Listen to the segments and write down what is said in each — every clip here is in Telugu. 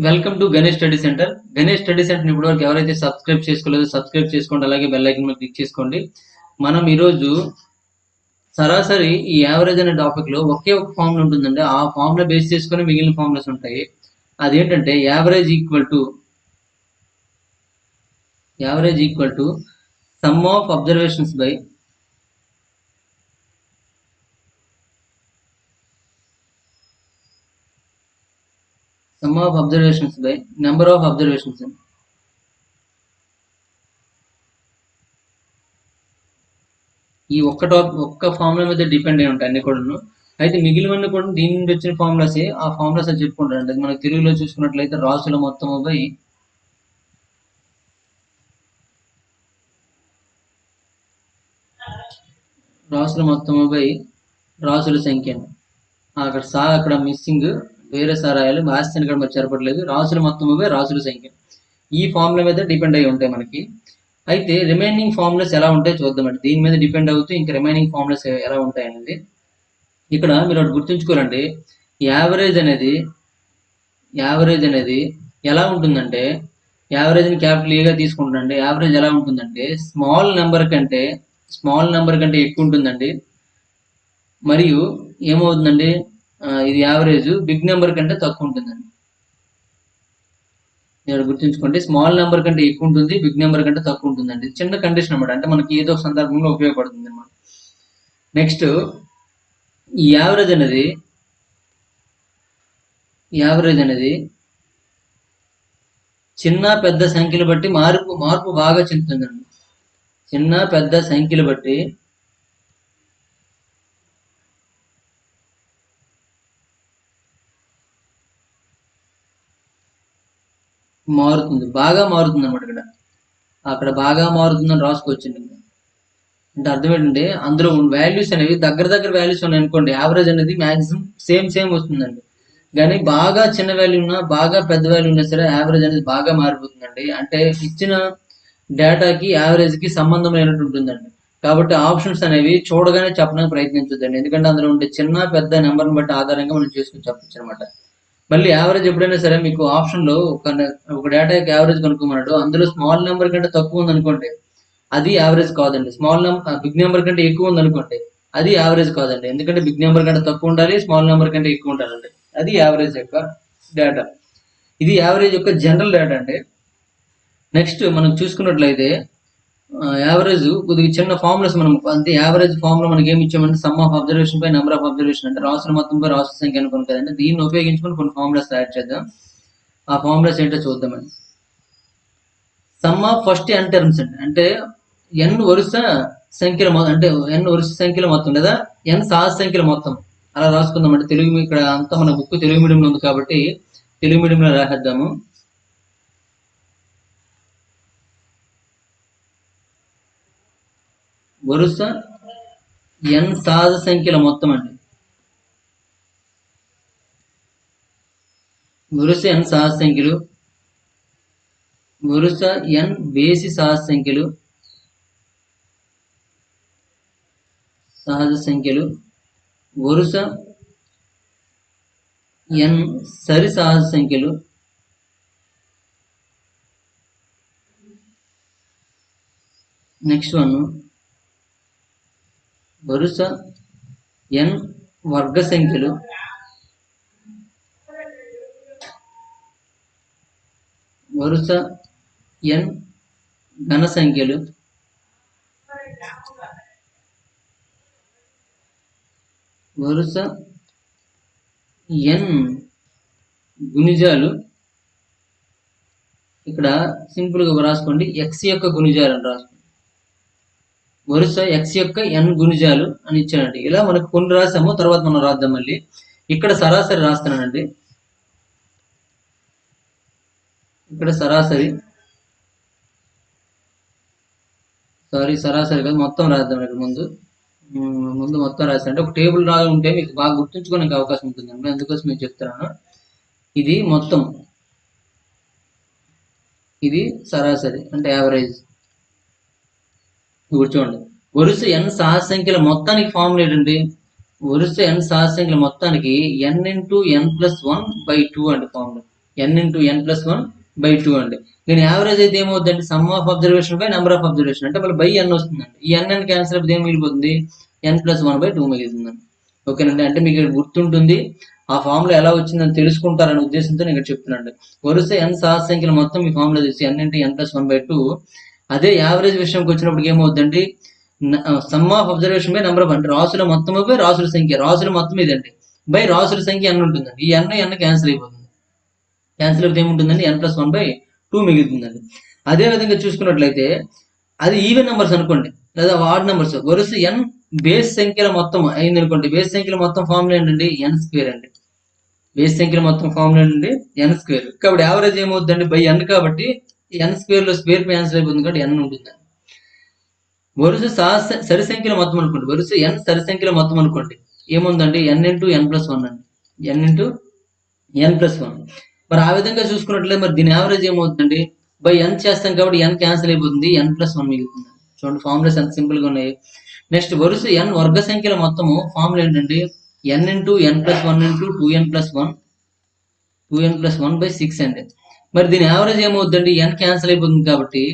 Welcome to Ganesh study centre. Ganesh study centre ఇప్పటివరకు ఎవరైతే సబ్స్క్రైబ్ చేసుకోలేదో సబ్స్క్రైబ్ చేసుకోండి, అలాగే బెల్ ఐకాన్ మీద క్లిక్ చేసుకోండి. మనం ఈరోజు సరాసరి ఈ యావరేజ్ అనే టాపిక్ లో ఒకే ఒక ఫార్ములా ఉంటుందండి. ఆ ఫార్ములా బేస్ చేసుకొని మిగిలిన ఫార్ములాస్ ఉంటాయి. అదేంటంటే average equal to sum of observations by number of observations. ఈ ఒక్క ఫార్ములా మీద డిపెండ్ అయి ఉంటాయి అన్ని కూడాను. అయితే మిగిలినవన్నీ కూడా దీని నుండి వచ్చిన ఫార్ములాసే. ఆ ఫార్ములాస్ అని చెప్పుకుంటారు. అంటే మనకు తెలుగులో చూసుకున్నట్లయితే రాసుల మొత్తము బై రాసుల సంఖ్య. అక్కడ మిస్సింగ్ వేరే సారాయాలు మాస్టర్ని కూడా మరి చెరపట్లేదు. రాసుల మొత్తము బై రాసుల సంఖ్య. ఈ ఫార్ములా మీద డిపెండ్ అయి ఉంటాయి మనకి. అయితే రిమైనింగ్ ఫార్ములాస్ ఎలా ఉంటాయో చూద్దామండి. దీని మీద డిపెండ్ అవుతూ ఇంకా రిమైనింగ్ ఫార్ములాస్ ఎలా ఉంటాయనేది ఇక్కడ మీరు ఒకటి గుర్తుంచుకోవాలండి. యావరేజ్ అనేది ఎలా ఉంటుందంటే, యావరేజ్ని క్యాపిటల్ ఏగా తీసుకుంటుందండి. యావరేజ్ ఎలా ఉంటుందంటే స్మాల్ నెంబర్ కంటే ఎక్కువ ఉంటుందండి. మరియు ఏమవుతుందండి, ఇది యావరేజ్ బిగ్ నెంబర్ కంటే తక్కువ ఉంటుందండి. మీరు గుర్తుంచుకోండి, స్మాల్ నెంబర్ కంటే ఎక్కువ ఉంటుంది, బిగ్ నెంబర్ కంటే తక్కువ ఉంటుందండి. చిన్న కండిషన్ అనమాట. అంటే మనకి ఏదో ఒక సందర్భంలో ఉపయోగపడుతుంది అనమాట. నెక్స్ట్ ఈ యావరేజ్ అనేది చిన్న పెద్ద సంఖ్యలు బట్టి మార్పు బాగా చెందుతుందండి. చిన్న పెద్ద సంఖ్యలు బట్టి బాగా మారుతుంది అనమాట. అక్కడ బాగా మారుతుందని రాసుకోవచ్చండి. అంటే అర్థం ఏంటంటే, అందులో వాల్యూస్ అనేవి దగ్గర వాల్యూస్ ఉన్నాయి అనుకోండి, యావరేజ్ అనేది మాక్సిమం సేమ్ వస్తుందండి. కానీ బాగా చిన్న వాల్యూ ఉన్నా బాగా పెద్ద వాల్యూ ఉన్నా సరే యావరేజ్ అనేది బాగా మారిపోతుందండి. అంటే ఇచ్చిన డేటాకి యావరేజ్ కి సంబంధం లేనట్టు ఉంటుందండి. కాబట్టి ఆప్షన్స్ అనేవి చూడగానే చెప్పడానికి ప్రయత్నించొద్దండి. ఎందుకంటే అందులో ఉండే చిన్న పెద్ద నెంబర్ని బట్టి ఆధారంగా మనం చేసుకుని చెప్పచ్చు అనమాట. మళ్ళీ యావరేజ్ ఎప్పుడైనా సరే మీకు ఆప్షన్ లో ఒక డేటాకి యావరేజ్ కనుక్కోమన్నాడు, అందులో స్మాల్ నెంబర్ కంటే తక్కువ ఉంది అనుకోండి, అది యావరేజ్ కాదండి. బిగ్ నెంబర్ కంటే ఎక్కువ ఉంది అనుకోండి, అది యావరేజ్ కాదండి. ఎందుకంటే బిగ్ నెంబర్ కంటే తక్కువ ఉండాలి, స్మాల్ నెంబర్ కంటే ఎక్కువ ఉండాలండి. అది యావరేజ్ యొక్క డేటా. ఇది యావరేజ్ యొక్క జనరల్ డేటా అండి. నెక్స్ట్ మనం చూసుకున్నట్లయితే యావరేజ్ కొద్దిగా చిన్న ఫార్ములాస్ మనం అంటే యావరేజ్ ఫార్ములా మనకి ఏమి ఇచ్చామంటే sum of observation by number of observation, అంటే రాసుల మొత్తం బై రాసుల సంఖ్య అనుకోండి కదండి. దీన్ని ఉపయోగించుకొని కొన్ని ఫార్ములాస్ తయారు చేద్దాం. ఆ ఫార్ములాస్ ఏంటో చూద్దామండి. Sum of first n terms అండి, అంటే ఎన్ వరుస సంఖ్యల మొత్తం లేదా ఎన్ సహజ సంఖ్యల మొత్తం అలా రాసుకుందాం. అంటే తెలుగు ఇక్కడ అంతా మన బుక్ తెలుగు మీడియంలో ఉంది కాబట్టి తెలుగు మీడియంలో రాసేద్దాము. వరుస ఎన్ సహజ సంఖ్యల మొత్తం అండి. వరుస ఎన్ సహజ సంఖ్యలు, వరుస ఎన్ బేసి సహజ సంఖ్యలు, వరుస ఎన్ సరి సహజ సంఖ్యలు, నెక్స్ట్ వన్ వరుస ఎన్ వర్గ సంఖ్యలు, వరుస ఎన్ ఘన సంఖ్యలు, వరుస ఎన్ గుణిజాలు. ఇక్కడ సింపుల్ గా రాసుకోండి, ఎక్స్ యొక్క గుణిజాలు అని రాసుకోండి. వరుస ఎక్స్ యొక్క ఎన్ గుణిజాలు అని ఇచ్చానండి. ఇలా మనకు కొన్ని రాసాము, తర్వాత మనం రాద్దాం. మళ్ళీ ఇక్కడ సరాసరి రాస్తున్నానండి. ఇక్కడ సరాసరి కాదు, మొత్తం రాద్దాం. ఇక్కడ ముందు మొత్తం రాశానంటే ఒక టేబుల్ లాగా ఉంటే మీకు బాగా గుర్తుంచుకోవడానికి అవకాశం ఉంటుందండి. అందుకోసం నేను చెప్తున్నాను. ఇది మొత్తం, ఇది సరాసరి అంటే యావరేజ్. కూర్చోండి, వరుస ఎన్ సహజ సంఖ్యల మొత్తానికి ఫార్ములా ఏంటండి? వరుస ఎన్ సహజ సంఖ్యల మొత్తానికి n × n + 1/2 అండి formula. n into n plus 1 by 2 అండి. దీని యావరేజ్ అయితే ఏమవుతుందండి, some of observation by number of observation అంటే మళ్ళీ బై n వస్తుందండి. ఈ n క్యాన్సిల్ అయిపోతే ఏం మిగిలిపోతుంది, n ప్లస్ 1 బై 2 మిగులుతుందండి. ఓకేనండి, అంటే మీకు ఇక్కడ గుర్తుంటుంది, ఆ ఫార్ములా ఎలా వచ్చిందని తెలుసుకుంటారనే ఉద్దేశంతో నేను ఇక్కడ చెప్తున్నాను. వరుస n సహజ సంఖ్యల మొత్తం ఈ ఫార్ములా చూసి n into n plus 1 by 2. అదే యావరేజ్ విషయంకి వచ్చినప్పుడు ఏమవుతుందండి, some of observation by number of, అంటే రాసుల మొత్తం బై రాసుల సంఖ్య, రాసుల మొత్తం ఇదండి బై రాసుల సంఖ్య n ఉంటుందండి. ఈ n క్యాన్సిల్ అయిపోతుంది. క్యాన్సిల్ అయితే ఏముంటుందండి, n ప్లస్ 1 బై 2 మిగులుతుందండి. అదే విధంగా చూసుకున్నట్లయితే అది ఈవెన్ నెంబర్స్ అనుకోండి లేదా వార్డ్ నెంబర్స్, వరుస n బేస్ సంఖ్యల మొత్తం అయింది అనుకోండి. బేస్ సంఖ్యల మొత్తం ఫార్ములా ఏంటండి, n స్క్వేర్ అండి. బేస్ సంఖ్యల మొత్తం ఫార్ములా ఏంటండి, n స్క్వేర్. కాబట్టి యావరేజ్ ఏమవుతుందండి, బై n కాబట్టి n స్క్వేర్ లో స్క్వేర్ క్యాన్సిల్ అయిపోతుంది కాబట్టి n ఉంటుంది. వరుస సరి సంఖ్యల మొత్తం అనుకోండి, వరుస n సరి సంఖ్యల మొత్తం అనుకోండి, ఏముందండి n ఇంటూ n ప్లస్ 1 అండి, n ఇంటూ n ప్లస్ 1. మరి ఆ విధంగా చూసుకున్నట్లయితే మరి దీని యావరేజ్ ఏమవుతుందండి, బై n చేస్తాం కాబట్టి n క్యాన్సిల్ అయిపోతుంది, n ప్లస్ 1 మిగులుతుంది. చూడండి ఫార్ములాస్ ఎంత సింపుల్ గా ఉన్నాయి. నెక్స్ట్ వరుస n వర్గ సంఖ్యల మొత్తము ఫార్ములా ఏంటండి, n into n plus 1 into 2n plus 1 2n plus 1 by 6 అండి. మరి దీని యావరేజ్ ఏమవుతుందండి, n క్యాన్సిల్ అయిపోతుంది కాబట్టి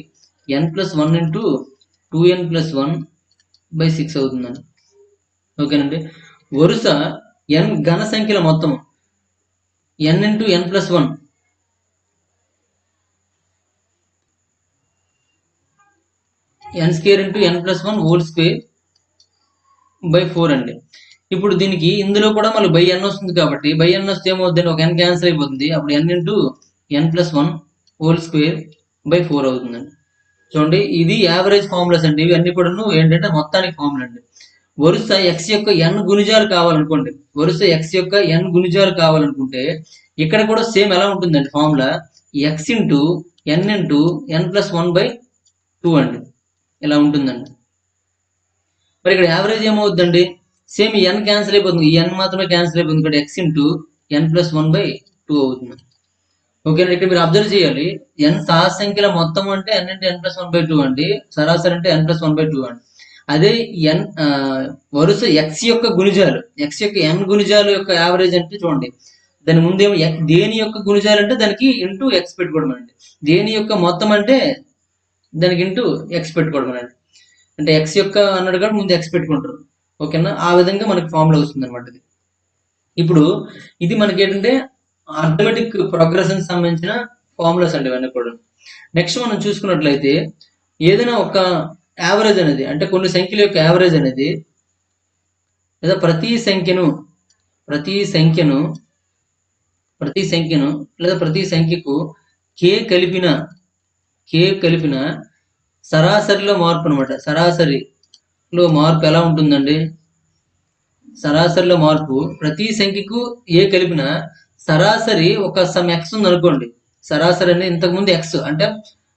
n plus 1 into 2n plus 1 by 6 అవుతుందండి. ఓకేనండి, వరుస n ఘన సంఖ్యల మొత్తం n into n plus 1 n square into n plus 1 whole square by 4 అండి. ఇప్పుడు దీనికి ఇందులో కూడా మళ్ళీ బై n వస్తుంది కాబట్టి బై n వస్తే ఏమవుతుంది, ఒక n క్యాన్సిల్ అయిపోతుంది, అప్పుడు n into n plus 1 whole square by 4 అవుతుందండి. చూడండి ఇది యావరేజ్ ఫార్ములాస్ అండి. ఇవి అన్ని కూడా ఏంటంటే మొత్తానికి ఫార్ములా అండి. వరుస x యొక్క n గుణిజాలు కావాలనుకోండి, వరుస x యొక్క n గుణిజాలు కావాలనుకుంటే ఇక్కడ కూడా సేమ్ ఎలా ఉంటుందండి formula, x into n into n plus 1 by 2 అండి, ఇలా ఉంటుందండి. మరి ఇక్కడ యావరేజ్ ఏమవుతుందండి, సేమ్ ఈ n క్యాన్సిల్ అయిపోతుంది, ఈ n మాత్రమే క్యాన్సిల్ అయిపోతుంది ఇక్కడ x into n plus 1 by 2 అవుతుంది. ఓకేనా, ఇక్కడ మీరు అబ్జర్వ్ చేయాలి, n సహజ సంఖ్యల మొత్తం అంటే n into n plus 1 by 2 అండి, సరాసరి అంటే n ప్లస్ 1 బై 2 అండి. అదే n వరుస x యొక్క గుణిజాలు, x యొక్క n గుణిజాలు యొక్క యావరేజ్ అంటే చూడండి, దాని ముందేమో దేని యొక్క గుణిజాలు అంటే దానికి ఇంటూ ఎక్స్ పెట్టుకోవడం అండి, దేని యొక్క మొత్తం అంటే దానికి ఇంటూ ఎక్స్ పెట్టుకోవడం అండి. అంటే ఎక్స్ యొక్క అన్నాడు కాబట్టి ముందు ఎక్స్ పెట్టుకుంటారు. ఓకేనా, ఆ విధంగా మనకి ఫార్ములా వస్తుంది అనమాట. ఇప్పుడు ఇది మనకి ఏంటంటే అర్థమెటిక్ ప్రోగ్రెషన్ సంబంధించిన ఫార్ములాస్ అండి ఇవన్నీ కూడా. నెక్స్ట్ మనం చూసుకున్నట్లయితే ఏదైనా ఒక యావరేజ్ అనేది, అంటే కొన్ని సంఖ్యల యొక్క యావరేజ్ అనేది లేదా ప్రతి సంఖ్యను లేదా ప్రతి సంఖ్యకు k కలిపిన సరాసరిలో మార్పు అనమాట. సరాసరిలో మార్పు ఎలా ఉంటుందండి, సరాసరిలో మార్పు ప్రతి సంఖ్యకు ఏ కలిపిన సరాసరి ఒక సమ్ ఎక్స్ ఉంది అనుకోండి. సరాసరి అనేది ఇంతకుముందు ఎక్స్ అంటే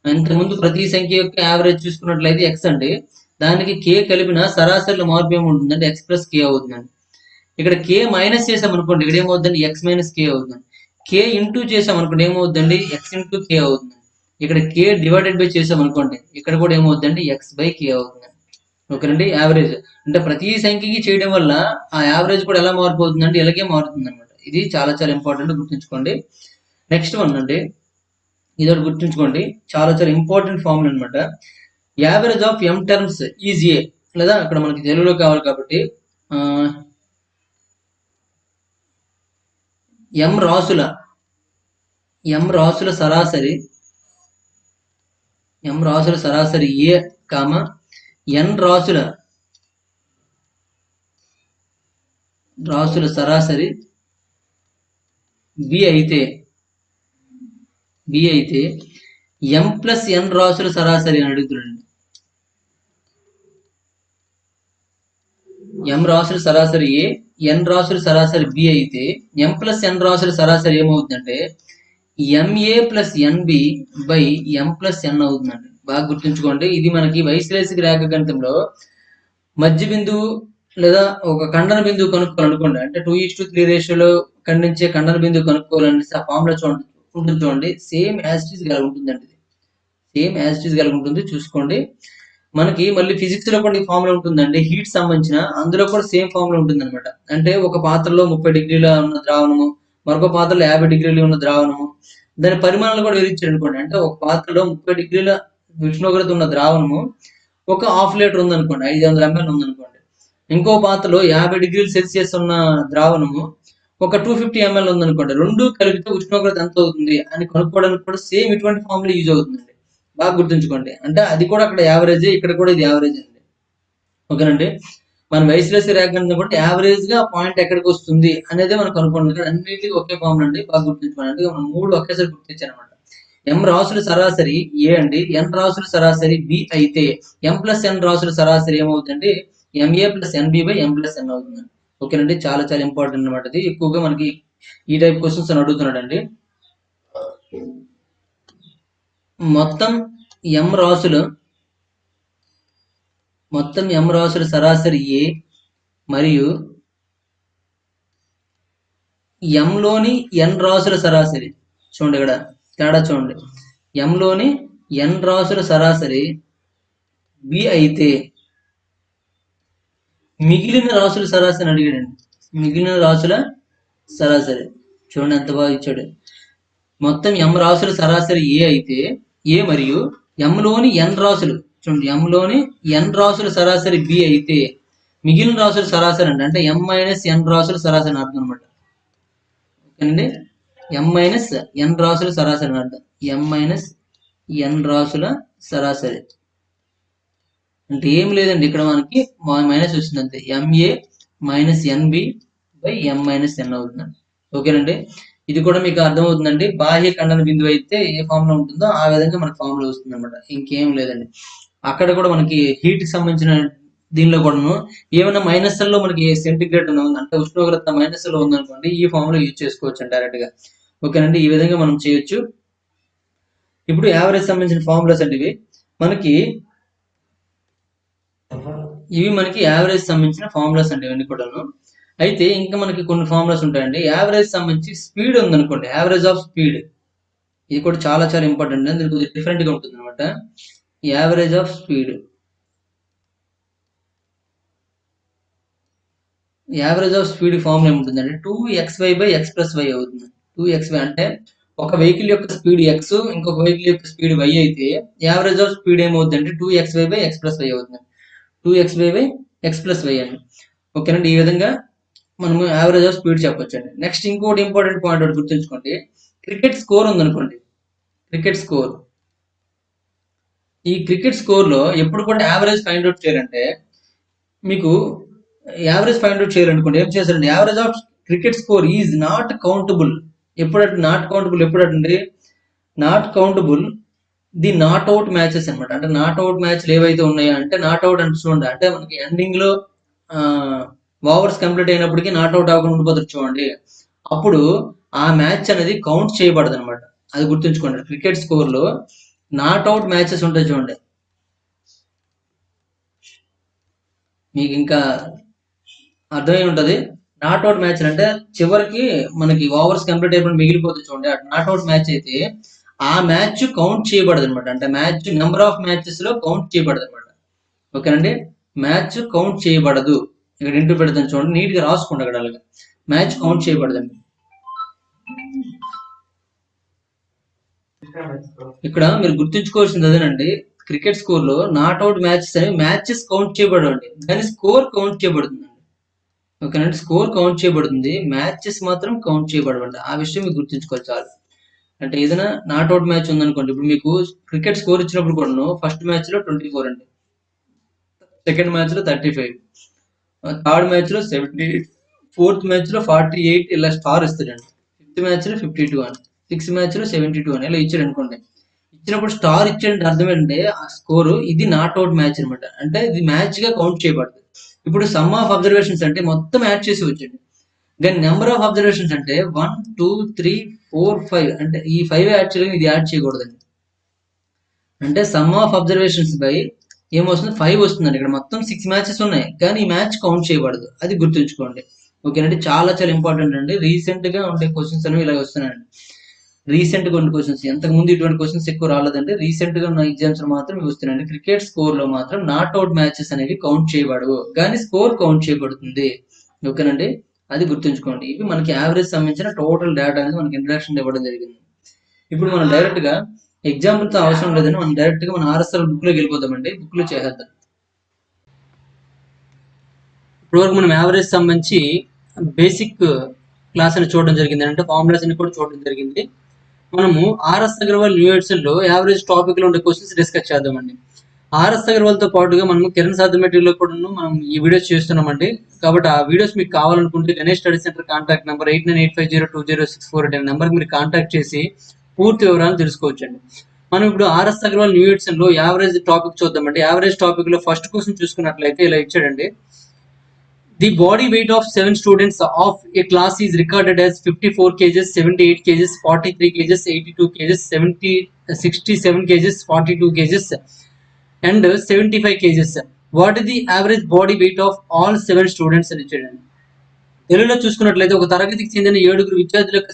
ఇంతకుముందు ప్రతి సంఖ్య యొక్క యావరేజ్ చూసుకున్నట్లయితే ఎక్స్ అండి, దానికి కే కలిపిన సరాసరిలో మార్పు ఏముంటుందంటే ఎక్స్ ప్లస్ కే అవుతుందండి. ఇక్కడ కే మైనస్ చేసాం అనుకోండి, ఇక్కడ ఏమవుతుందండి ఎక్స్ మైనస్ కే అవుతుంది. కే ఇంటూ చేసాం అనుకోండి ఏమవుతుందండి ఎక్స్ ఇంటూ కే అవుతుంది. ఇక్కడ కే డివైడెడ్ బై చేసాం అనుకోండి, ఇక్కడ కూడా ఏమవుతుందండి ఎక్స్ బై కే అవుతుంది. ఓకేనండి, యావరేజ్ అంటే ప్రతి సంఖ్యకి చేయడం వల్ల ఆ యావరేజ్ కూడా ఎలా మారిపోతుందండి, అవుతుందండి ఇలాగే మారుతుంది అనమాట. ఇది చాలా చాలా ఇంపార్టెంట్, గుర్తుంచుకోండి. నెక్స్ట్ వన్ అండి, ఇదొకటి గుర్తుంచుకోండి, చాలా చాలా ఇంపార్టెంట్ ఫార్ములా అనమాట. Average of M terms is a, లేదా అక్కడ మనకి తెలుగులో కావాలి కాబట్టి ఎం రాసుల సరాసరి ఏ కామ ఎన్ రాసుల సరాసరి బి అయితే ఎం ప్లస్ ఎన్ రాసుల సరాసరి అని అడుగుతున్నాడు. ఎం రాసుల సరాసరి ఏ, ఎన్ రాసుల సరాసరి బి అయితే ఎం ప్లస్ ఎన్ రాసుల సరాసరి ఏమవుతుందంటే M A plus N B by M plus N అవుతుందండి. బాగా గుర్తుంచుకోండి, ఇది మనకి వైశ్లేషిక రేఖాగణితంలో మధ్య బిందువు లేదా ఒక ఖండన బిందువు కనుక్కోవాలనుకోండి, అంటే 2:3 రేషియోలో ఖండించే ఖండన బిందువు కనుక్కోవాలని ఆ ఫార్ములా చూడండి, సేమ్ యాజ్ ఇట్ ఈస్ గా ఉంటుందండి. సేమ్ యాజ్ ఇట్ ఈస్ గా ఉంటుంది, చూసుకోండి. మనకి మళ్ళీ ఫిజిక్స్ లో కూడా ఈ ఫార్ములా ఉంటుందండి, హీట్ సంబంధించిన అందులో కూడా సేమ్ ఫార్ములా ఉంటుంది అనమాట. అంటే ఒక పాత్రలో 30 డిగ్రీల ఉన్న ద్రావణము మరొక పాత్రలో 50 డిగ్రీలు ఉన్న ద్రావణము, దాని పరిమాణాలు కూడా వివరించారు అనుకోండి. అంటే ఒక పాత్రలో 30 డిగ్రీల ఉష్ణోగ్రత ఉన్న ద్రావణము ఒక హాఫ్ లీటర్ ఉందనుకోండి, 500 ml ఉందనుకోండి. ఇంకో పాత్రలో 50 డిగ్రీల సెల్సియస్ ఉన్న ద్రావణము ఒక 250 ml ఉందనుకోండి. రెండు కలిపితే ఉష్ణోగ్రత ఎంత అవుతుంది అని కనుక్కోవడానికి కూడా సేమ్ ఇటువంటి ఫార్ములా యూజ్ అవుతుందండి. బాగా గుర్తుంచుకోండి. అంటే అది కూడా అక్కడ యావరేజ్, ఇక్కడ కూడా ఇది యావరేజ్ అండి. ఓకేనండి. మన వైస్లెస్ రేఖను కూడా యావరేజ్ గా పాయింట్ ఎక్కడికి వస్తుంది అనేది మనం కనుక్కోండి. అన్నిటికీ ఒకే ఫార్ములా అండి, బాగా గుర్తుంచుకోండి. అంటే మనం 3 ఒకేసారి గుర్తించానమాట. ఎం రాసుల సరాసరి ఏ అండి, ఎన్ రాసుల సరాసరి బి అయితే ఎం ప్లస్ ఎన్ రాసుల సరాసరి ఏమవుతుందండి, M A plus N B by M plus N అవుతుందండి. ఓకేనండి. చాలా చాలా ఇంపార్టెంట్ అనమాట. ఇది ఎక్కువగా మనకి ఈ టైప్ క్వశ్చన్స్ అని అడుగుతున్నాడండి. మొత్తం ఎం రాసుల సరాసరి ఏ మరియు ఎంలోని ఎన్ రాసుల సరాసరి, చూడండి ఇక్కడ తేడా చూడండి. ఎంలోని ఎన్ రాసుల సరాసరి బి అయితే మిగిలిన రాసుల సరాసరి అడిగాడండి. మిగిలిన రాసుల సరాసరి చూడండి ఎంత బాగా ఇచ్చాడు. మొత్తం ఎం రాసుల సరాసరి ఏ అయితే ఏ మరియు ఎంలోని ఎన్ రాసులు, చూడండి ఎంలోని ఎన్ రాసుల సరాసరి బి అయితే మిగిలిన రాసుల సరాసరి అంటే ఎం మైనస్ ఎన్ రాసుల సరాసరి అర్థం అనమాట. ఓకేనండి. ఎం మైనస్ ఎన్ రాసుల సరాసరి అర్థం. ఎం మైనస్ ఎన్ రాసుల సరాసరి అంటే ఏం లేదండి, ఇక్కడ మనకి మైనస్ వచ్చింది అంతే. M A minus N B by M minus N అవుతుందండి. ఓకేనండి. ఇది కూడా మీకు అర్థమవుతుందండి. బాహ్య ఖండన బిందువు అయితే ఏ ఫామ్ లో ఉంటుందో ఆ విధంగా మనకి ఫామ్ లో వస్తుంది అనమాట. ఇంకేం లేదండి. అక్కడ కూడా మనకి హీట్ కి సంబంధించిన దీనిలో కూడాను ఏమైనా మైనస్ లో మనకి సెంటిగ్రేడ్ ఉంది అంటే ఉష్ణోగ్రత మైనస్ లో ఉందనుకోండి, ఈ ఫామ్ లో యూజ్ చేసుకోవచ్చు డైరెక్ట్ గా. ఓకేనండి. ఈ విధంగా మనం చేయొచ్చు. ఇప్పుడు యావరేజ్ సంబంధించిన ఫార్ములాస్ అండి ఇవి మనకి యావరేజ్ సంబంధించిన ఫార్ములాస్ అండి ఇవన్నీ కూడాను. అయితే ఇంకా మనకి కొన్ని ఫార్ములాస్ ఉంటాయండి. యావరేజ్ సంబంధించి స్పీడ్ ఉందనుకోండి, యావరేజ్ ఆఫ్ స్పీడ్, ఇది కూడా చాలా చాలా ఇంపార్టెంట్ అండి. కొద్దిగా డిఫరెంట్ గా ఉంటుంది అనమాట. Average of speed, average of speed formula ఏముంటుందంటే 2xy by x plus why అవుతుంది. 2xy అంటే ఒక వెహికల్ యొక్క స్పీడ్ x, ఇంకొక వెహికల్ యొక్క స్పీడ్ y అయితే యావరేజ్ ఆఫ్ స్పీడ్ ఏమవుతుందంటే 2xy by x plus why అవుతుంది. 2xy by x plus why అండి. ఓకేనండి. ఈ విధంగా మనము యావరేజ్ ఆఫ్ స్పీడ్ చెప్పొచ్చండి. నెక్స్ట్ ఇంకోటి ఇంపార్టెంట్ పాయింట్ ఒకటి గుర్తుంచుకోండి. క్రికెట్ స్కోర్ ఉందనుకోండి, క్రికెట్ స్కోర్, ఈ క్రికెట్ స్కోర్ లో ఎప్పుడు కూడా యావరేజ్ ఫైండ్ అవుట్ చేయాలంటే మీకు యావరేజ్ ఫైండ్ అవుట్ చేయాలనుకోండి ఏం చేస్తారండి, average of cricket score is not countable. ఎప్పుడంటే నాట్ కౌంటబుల్, ఎప్పుడంటే not countable the not out matches అనమాట. అంటే నాట్ అవుట్ మ్యాచ్లు ఏవైతే ఉన్నాయో అంటే నాట్ అవుట్ అంటే చూడండి, అంటే మనకి ఎండింగ్ లో ఓవర్స్ కంప్లీట్ అయినప్పటికీ నాట్ అవుట్ అవ్వకుండా ఉండిపోతారు చూడండి, అప్పుడు ఆ మ్యాచ్ అనేది కౌంట్ చేయబడదు అనమాట. అది గుర్తుంచుకోండి. క్రికెట్ స్కోర్ లో నాట్ అవుట్ మ్యాచెస్ ఉంటాయి చూడండి, మీకు ఇంకా అర్థమై ఉంటది. నాట్ అవుట్ మ్యాచ్ అంటే చివరికి మనకి ఓవర్స్ కంప్లీట్ అయిపోయి మిగిలిపోతుంది చూడండి, నాట్ అవుట్ మ్యాచ్ అయితే ఆ మ్యాచ్ కౌంట్ చేయబడదు అనమాట. అంటే మ్యాచ్ నెంబర్ ఆఫ్ మ్యాచెస్ లో కౌంట్ చేయబడదు అనమాట. ఓకేనండి. మ్యాచ్ కౌంట్ చేయబడదు. ఇక్కడ ఇంటూ పెడతాను చూడండి, నీట్ గా రాసుకోండి అక్కడ అలాగా. మ్యాచ్ కౌంట్ చేయబడదండి. ఇక్కడ మీరు గుర్తుంచుకోవాల్సింది అదేనండి, క్రికెట్ స్కోర్ లో నాట్ అవుట్ మ్యాచెస్ అనేవి మ్యాచెస్ కౌంట్ చేయబడండి, కానీ స్కోర్ కౌంట్ చేయబడుతుంది. ఓకేనండి. స్కోర్ కౌంట్ చేయబడుతుంది, మ్యాచెస్ మాత్రం కౌంట్ చేయబడవండి. ఆ విషయం మీకు గుర్తుంచుకోవాలి చాలు. అంటే ఏదైనా నాట్ అవుట్ మ్యాచ్ ఉందనుకోండి, ఇప్పుడు మీకు క్రికెట్ స్కోర్ ఇచ్చినప్పుడు కూడాను ఫస్ట్ మ్యాచ్ లో 24 అండి, సెకండ్ మ్యాచ్ లో 35, థర్డ్ మ్యాచ్ లో 70, ఫోర్త్ మ్యాచ్ లో 48 ఇలా స్టార్ ఇస్తాడండి. ఫిఫ్త్ మ్యాచ్ లో 52 అని, సిక్స్త్ మ్యాచ్ లో 72 అని ఇలా ఇచ్చాడు అనుకోండి. ఇచ్చినప్పుడు స్టార్ ఇచ్చాడంటే అర్థం ఏంటంటే ఆ స్కోరు ఇది నాట్ అవుట్ మ్యాచ్ అనమాట. అంటే ఇది మ్యాచ్ గా కౌంట్ చేయబడుతుంది. ఇప్పుడు సమ్ ఆఫ్ అబ్జర్వేషన్స్ అంటే మొత్తం యాడ్ చేసి వచ్చండి, కానీ నెంబర్ ఆఫ్ అబ్జర్వేషన్స్ అంటే 1 2 3 4 5 అంటే ఈ 5 యాడ్ చేయడం, ఇది యాడ్ చేయకూడదండి. అంటే సమ్ ఆఫ్ అబ్జర్వేషన్స్ బై ఏమొస్తుంది 5 వస్తుందండి. ఇక్కడ మొత్తం 6 మ్యాచెస్ ఉన్నాయి, కానీ ఈ మ్యాచ్ కౌంట్ చేయబడదు. అది గుర్తుంచుకోండి. ఓకేనండి. చాలా చాలా ఇంపార్టెంట్ అండి. రీసెంట్ గా ఉండే క్వశ్చన్స్ అనేవి ఇలా వస్తున్నాయండి. రీసెంట్ గా ఉన్న క్వశ్చన్స్, ఎంతకు ముందు ఇటువంటి క్వశ్చన్స్ ఎక్కువ రాలేదండి. రీసెంట్ గా ఉన్న ఎగ్జామ్స్ లో మాత్రం వస్తున్నాయండి. క్రికెట్ స్కోర్ లో మాత్రం నాట్ అవుట్ మ్యాచెస్ అనేవి కౌంట్ చేయబడవు, కానీ స్కోర్ కౌంట్ చేయబడుతుంది. ఓకేనండి. అది గుర్తుంచుకోండి. ఇవి మనకి యావరేజ్ సంబంధించిన టోటల్ డేటా అనేది మనకి ఇంట్రడక్షన్ ఇవ్వడం జరిగింది. ఇప్పుడు మనం డైరెక్ట్గా ఎగ్జాంపుల్తో అవసరం లేదని మనం డైరెక్ట్గా మన ఆర్ఎస్ఎల్ బుక్లోకి వెళ్ళిపోతామండి. బుక్లో చేసేద్దాం. ఇప్పటివరకు మనం యావరేజ్ సంబంధించి బేసిక్ క్లాస్ అని చూడడం జరిగింది, అంటే ఫార్ములాస్ అని కూడా చూడడం జరిగింది. మనము ఆర్ఎస్ అగర్వాల్ యూనివర్సిటీలో యావరేజ్ టాపిక్ లో ఉండే క్వశ్చన్స్ డిస్కస్ చేద్దామండి. ఆర్ఎస్ అగర్వాల్ తో పాటుగా మనం కిరణ్ సాధమెట్రీలో కూడా మనం ఈ వీడియోస్ చేస్తున్నామండి. కాబట్టి ఆ వీడియోస్ మీకు కావాలనుకుంటే Ganesh study centre contact number 8985020648 అనే నెంబర్కి మీరు కాంటాక్ట్ చేసి పూర్తి వివరాలు తెలుసుకోవచ్చండి. మనం ఇప్పుడు RS Agarwal nutrition average topic చూద్దామండి. యావరేజ్ టాపిక్ లో ఫస్ట్ క్వశ్చన్ చూసుకున్నట్లయితే ఇలా ఇచ్చాడండి. The body weight of 7 students of a class is recorded as 54 kg, 78 kg, 43 kg, 82 kg, 67 kg, 42 kg and 75 kg. What is the average body weight of all 7 students అని ఇచ్చాడండి. తెలుగులో చూసుకున్నట్లయితే ఒక తరగతికి చెందిన 7 విద్యార్థుల యొక్క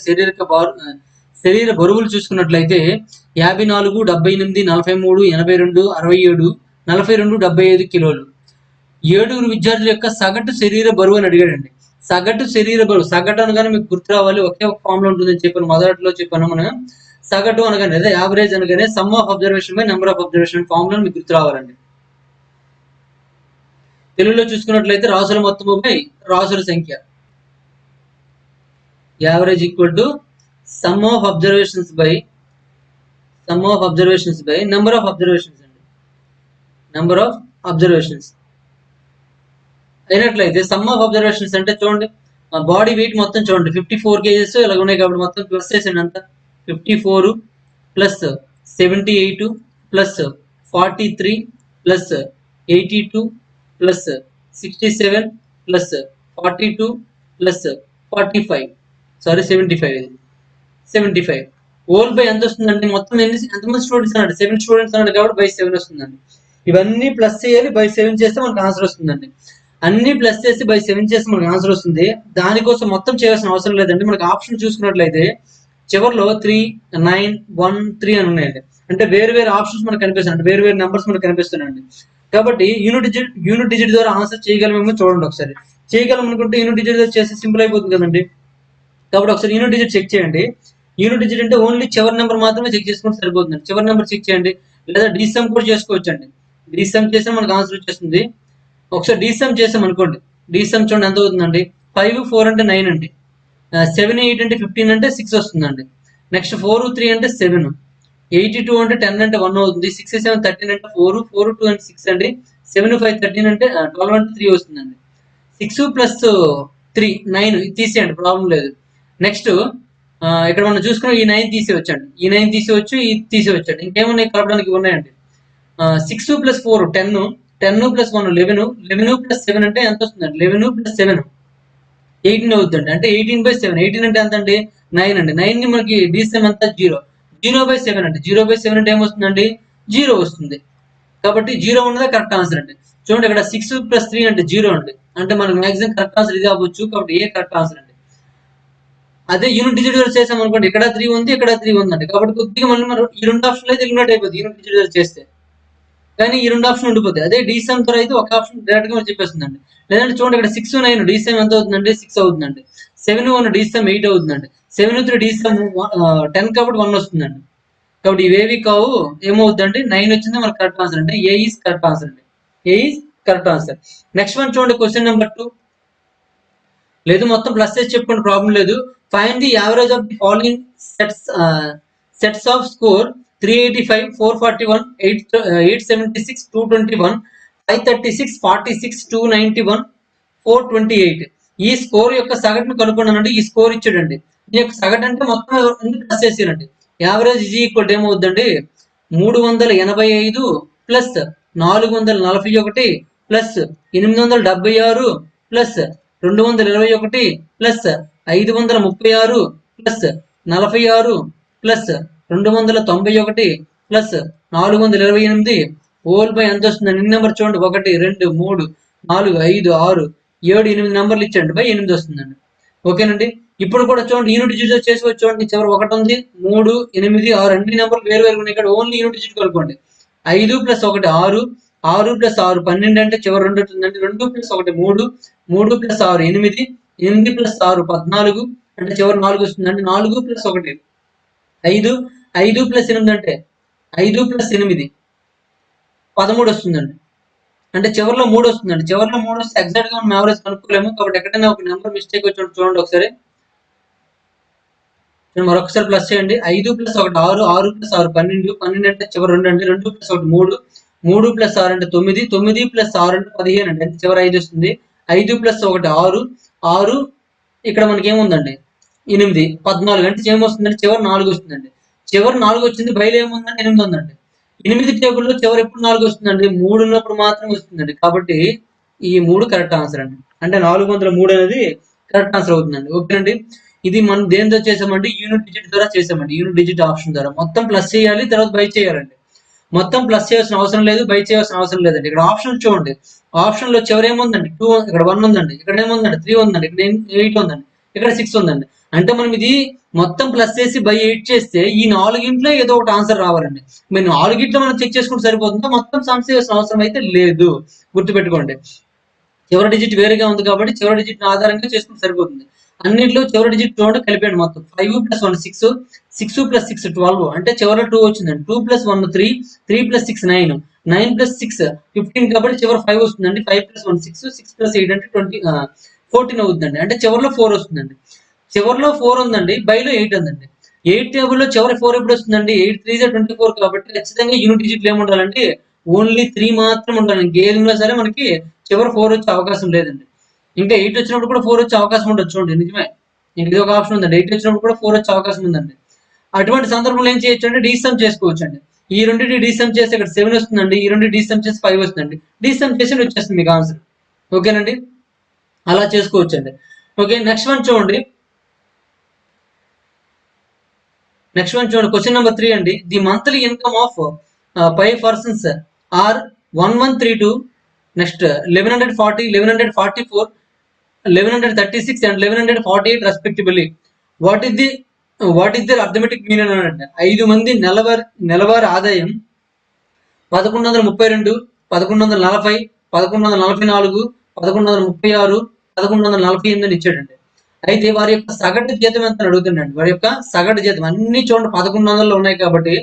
శరీర బరువులు చూసుకున్నట్లయితే 54, 78, 43, 82, 67, 42, 75 కిలోలు. 7 విద్యార్థుల యొక్క సగటు శరీర బరువు అని అడిగాడండి. సగటు శరీర బరువు, సగటు అనగానే మీకు గుర్తు రావాలి, ఒకే ఒక ఫార్ములా ఉంటుందని చెప్పాను, మొదట్లో చెప్పాను. మనం సగటు అనగానే అదే యావరేజ్ అనగానే some of observation by number of observation formula మీకు గుర్తు రావాలండి. తెలుగులో చూసుకున్నట్లయితే రాసుల మొత్తము బై రాసుల సంఖ్య. Average equal to sum of observations by number of observations అండి. నెంబర్ ఆఫ్ అబ్జర్వేషన్స్ అయినట్లయితే సమ్ ఆఫ్ అబ్జర్వేషన్స్ అంటే చూడండి, బాడీ వెయిట్ మొత్తం చూడండి 54 కేజెస్ ఇలా ఉన్నాయి కాబట్టి మొత్తం ప్లస్ చేసండి. అంతా 54 plus 78 plus 43 plus 82 plus 67 plus 42 plus 45 75 whole by ఎంత వస్తుందండి? మొత్తం ఎంతమంది స్టూడెంట్స్ అన్నాడు? 7 స్టూడెంట్స్ అన్నాడు కాబట్టి బై 7 వస్తుందండి. ఇవన్నీ ప్లస్ చేయాలి, బై 7 చేస్తే మనకు ఆన్సర్ వస్తుందండి. అన్ని ప్లస్ చేసి బై 7 చేసి మనకు ఆన్సర్ వస్తుంది. దానికోసం మొత్తం చేయాల్సిన అవసరం లేదండి. మనకు ఆప్షన్ చూసుకున్నట్లయితే చివరిలో 3, 9, 1, 3 అని ఉన్నాయండి. అంటే వేరు వేరు ఆప్షన్స్ మనకు కనిపిస్తున్నాయి, వేరు వేరు నెంబర్స్ మనకు కనిపిస్తున్నాయండి. కాబట్టి యూనిట్ డిజిట్ ద్వారా ఆన్సర్ చేయగలమేమో చూడండి. ఒకసారి చేయగలం అనుకుంటే యూనిట్ డిజిట్ ద్వారా చేస్తే సింపుల్ అయిపోతుంది కదండి. కాబట్టి ఒకసారి యూనిట్ డిజిట్ చెక్ చేయండి. యూనిట్ డిజిట్ అంటే ఓన్లీ చివరి నెంబర్ మాత్రమే చెక్ చేసుకుంటే సరిపోతుంది. చివరి నెంబర్ చెక్ చేయండి, లేదా డీసమ్ కూడా చేసుకోవచ్చు అండి. డీసమ్ చేస్తే మనకు ఆన్సర్ వచ్చేస్తుంది. ఒకసారి డీసమ్ చేసాం అనుకోండి, డీసమ్ చూడండి ఎంత అవుతుందండి? 5, 4 అంటే 9 అండి, 7, 8 అంటే 15 అంటే 6 వస్తుందండి. నెక్స్ట్ 4, 3 అంటే 7, 82 అంటే 10 అంటే 1 అవుతుంది. 6, 7, 13 అంటే 4, 4, 2 అంటే 6 అండి. 7, 5, 13 అంటే 12 అంటే 3 వస్తుందండి. 6 ప్లస్ 3 9 తీసేయండి, ప్రాబ్లం లేదు. నెక్స్ట్ ఇక్కడ మనం చూసుకున్న ఈ 9 తీసేవచ్చండి, ఈ 9 తీసేవచ్చు, ఈ తీసేవచ్చండి. ఇంకేమున్నాయి కలపడానికి ఉన్నాయండి? 6 ప్లస్ 4 10, 10 ప్లస్ 1 11, 11 ప్లస్ 7 అంటే ఎంత వస్తుందండి? 11 ప్లస్ 7 18 అవుతుందండి. అంటే 18 బై 7, 18 అంటే ఎంత అండి? 9 అండి. 9 ని మనకి డిసెమ్ ఎంత? 0. 0 బై 7 అండి. 0 బై 7 అంటే ఏమొస్తుందండి? 0 వస్తుంది. కాబట్టి 0 ఉన్నదే కరెక్ట్ ఆన్సర్ అండి. చూడండి ఇక్కడ 6 ప్లస్ 3 అంటే 0 అండి. అంటే మనకు మాక్సిమం కరెక్ట్ ఆన్సర్ ఇది అవ్వచ్చు. కాబట్టి ఏ కరెక్ట్ ఆన్సర్ అండి. అదే యూనిట్ డిజిట్ చేసాం అనుకోండి, ఇక్కడ 3 ఉంది, ఇక్కడ 3 ఉందండి. కాబట్టి కొద్దిగా మళ్ళీ మనం ఈ 2 ఆప్షన్లు అయితే ఎలిమినేట్ అయిపోతుంది యూనిట్ డిజిట్ చేస్తే, కానీ ఈ 2 ఆప్షన్ ఉండిపోతాయి. అదే డీసెమ్ తో అయితే ఒక ఆప్షన్ డైరెక్ట్ గా చెప్పేస్తుందండి. లేదంటే చూడండి ఇక్కడ 6, 9 డీసెమ్ ఎంత అవుతుందండి? 6 అవుతుందండి. 7, 1 డీసెమ్ 8 అవుతుందండి. 7, 3 డీసెమ్ 10 కాబట్టి 1 వస్తుందండి. కాబట్టి ఇవేవి కావు, ఏమవుతుందండి? 9 వచ్చింది మనకు కరెక్ట్ ఆన్సర్ అంటే ఏ ఈస్ కరెక్ట్ ఆన్సర్ అండి. ఏ is correct answer. Next one చూడండి, క్వశ్చన్ నెంబర్ 2. లేదు మొత్తం ప్లస్ చేసి చెప్పుకోండి, ప్రాబ్లం లేదు. Find the average of the following sets of score 385, 441, 876, 221, 536, 46, 291, 428. ఈ స్కోర్ యొక్క సగటును కనుక్కున్నానండి. ఈ స్కోర్ ఇచ్చాడండి. ఈ యొక్క సగటు అంటే మొత్తం ప్లస్ చేసానండి. యావరేజ్ ఈజ్ ఈక్వల్ టు ఏమవుతుందండి? 385 plus 441 plus 876 plus 221 plus 536 plus 46 plus 291 plus 428 whole by ఎంత వస్తుందండి? ఎన్ని నెంబర్ చూడండి, 1, 2, 3, 4, 5, 6, 7, 8 నెంబర్లు ఇచ్చండి, బై 8 వస్తుందండి. ఓకేనండి. ఇప్పుడు కూడా చూడండి యూనిట్ డిజిట్ చేసుకోవచ్చు. చూడండి చివరి 1 ఉంది, 3, 8, 6 అన్ని నెంబర్లు వేరు వేరు ఉన్నాయి. ఇక్కడ ఓన్లీ యూనిట్ డిజిట్ కలుపుకోండి. 5 ప్లస్ 1 6, 6 ప్లస్ 6 12 అంటే చివరి 2 ఉంటుందండి. 2 ప్లస్ 1 3, 3 ప్లస్ 6 8, 8 ప్లస్ 6 14, అంటే చివరి 4 వస్తుంది, అంటే 4 ప్లస్ 1 5, 5 ప్లస్ 8 అంటే 5 ప్లస్ 8 13 వస్తుందండి. అంటే చివరిలో 3 వస్తుందండి. చివరిలో 3 వస్తే ఎగ్జాక్ట్ గా మనం యావరేజ్ కనుక్కోలేము. కాబట్టి ఎక్కడైనా ఒక నెంబర్ మిస్టేక్ వచ్చి చూడండి ఒకసారి. మరొకసారి ప్లస్ చేయండి. 5 ప్లస్ 1 6, 6 ప్లస్ 6 12, 12 అంటే చివరి 2 అండి. 2 ప్లస్ 1 3, 3 ప్లస్ 6 అంటే 9, 9 ప్లస్ 6 అంటే 15 అండి. అంటే చివరి 5 వస్తుంది. 5 ప్లస్ 1 6, 6 ఇక్కడ మనకి ఏముందండి 8, 14 అంటే ఏమొస్తుందండి చివరి 4 వస్తుందండి. చివరి 4 వచ్చింది, బయలు ఏముందండి 8 ఉందండి. 8 టేబుల్లో చివరి ఎప్పుడు 4 వస్తుందండి 3 ఉన్నప్పుడు మాత్రం వస్తుందండి. కాబట్టి ఈ 3 కరెక్ట్ ఆన్సర్ అండి. అంటే 403 అనేది కరెక్ట్ ఆన్సర్ అవుతుందండి. ఓకే అండి. ఇది మనం దేనితో చేసామంటే యూనిట్ డిజిట్ ద్వారా చేసామండి. యూనిట్ డిజిట్ ఆప్షన్ ద్వారా మొత్తం ప్లస్ చేయాలి, తర్వాత బై చేయాలండి. మొత్తం ప్లస్ చేయాల్సిన అవసరం లేదు, బై చేయాల్సిన అవసరం లేదండి. ఇక్కడ ఆప్షన్ చూడండి. ఆప్షన్ లో చివరి ఏముందండి 2, ఇక్కడ 1 ఉందండి, ఇక్కడ ఏముందండి 3 ఉందండి, ఇక్కడ 8 ఉందండి, ఇక్కడ 6 ఉందండి. అంటే మనం ఇది మొత్తం ప్లస్ చేసి బై 8 చేస్తే ఈ 4గింట్లో ఏదో ఒకటి ఆన్సర్ రావాలండి. మీరు 4గింట్లో మనం చెక్ చేసుకుంటే సరిపోతుందో, మొత్తం సమ్ చేయాల్సిన అవసరం అయితే లేదు. గుర్తుపెట్టుకోండి. చివరి డిజిట్ వేరేగా ఉంది కాబట్టి చివరి డిజిట్ ఆధారంగా చేసుకుంటే సరిపోతుంది. అన్నింటిలో చివరి డిజిట్ చూడండి, కలిపేయండి మొత్తం. 5 ప్లస్ 1 6, 6 ప్లస్ 6 12, అంటే చివరి 2 వచ్చిందండి. 2 ప్లస్ 1 3, 3 ప్లస్ 6 9, 9 ప్లస్ 6 15, కాబట్టి చివరి 5 వస్తుందండి. 5 ప్లస్ 1 6, 6 ప్లస్ 8 అంటే 14 అవుతుందండి. అంటే చివరిలో 4 వస్తుందండి. చివరిలో 4 ఉందండి, బైలో 8 ఉందండి. 8 టేబుల్లో చివరి 4 ఎప్పుడు వస్తుందండి? 8 3 24, కాబట్టి ఖచ్చితంగా యూనిట్ డిజిట్లు ఏముండాలంటే ఓన్లీ 3 మాత్రం ఉండాలి. ఇంకేది ఉన్నా సరే మనకి చివరి 4 వచ్చే అవకాశం లేదండి. ఇంకా 8 వచ్చినప్పుడు కూడా 4 వచ్చే అవకాశం ఉండదు. చూడండి, నిజమే. ఇంక ఇది ఒక ఆప్షన్ ఉందండి. 8 వచ్చినప్పుడు కూడా 4 వచ్చే అవకాశం ఉందండి. అటువంటి సందర్భంలో ఏం చేయొచ్చు అంటే డీసమ్ చేసుకోవచ్చు అండి. ఈ రెండింటి డీసమ్ చేసి ఇక్కడ 7 వస్తుందండి, ఈ రెండు డీసమ్ చేసి 5 వస్తుందండి. డీసమ్ చేసి వచ్చేస్తుంది మీకు ఆన్సర్. ఓకేనండి, అలా చేసుకోవచ్చు అండి. ఓకే, నెక్స్ట్ వన్ చూడండి. క్వశ్చన్ నెంబర్ 3 అండి. The monthly income of 5 persons are 1132, next 1140, 1144, 1136 and 1148 respectively. What is the arithmetic mean అని అంటే 5 మంది నెలవారి ఆదాయం 1132, 1140, 1144, 1136, 1148 అని ఇచ్చాడండి. అయితే వారి యొక్క సగటు జీతం ఎంత అడుగుతున్నాడు. వారి యొక్క సగటు జీతం అన్ని చూడండి 1100 ఉన్నాయి కాబట్టి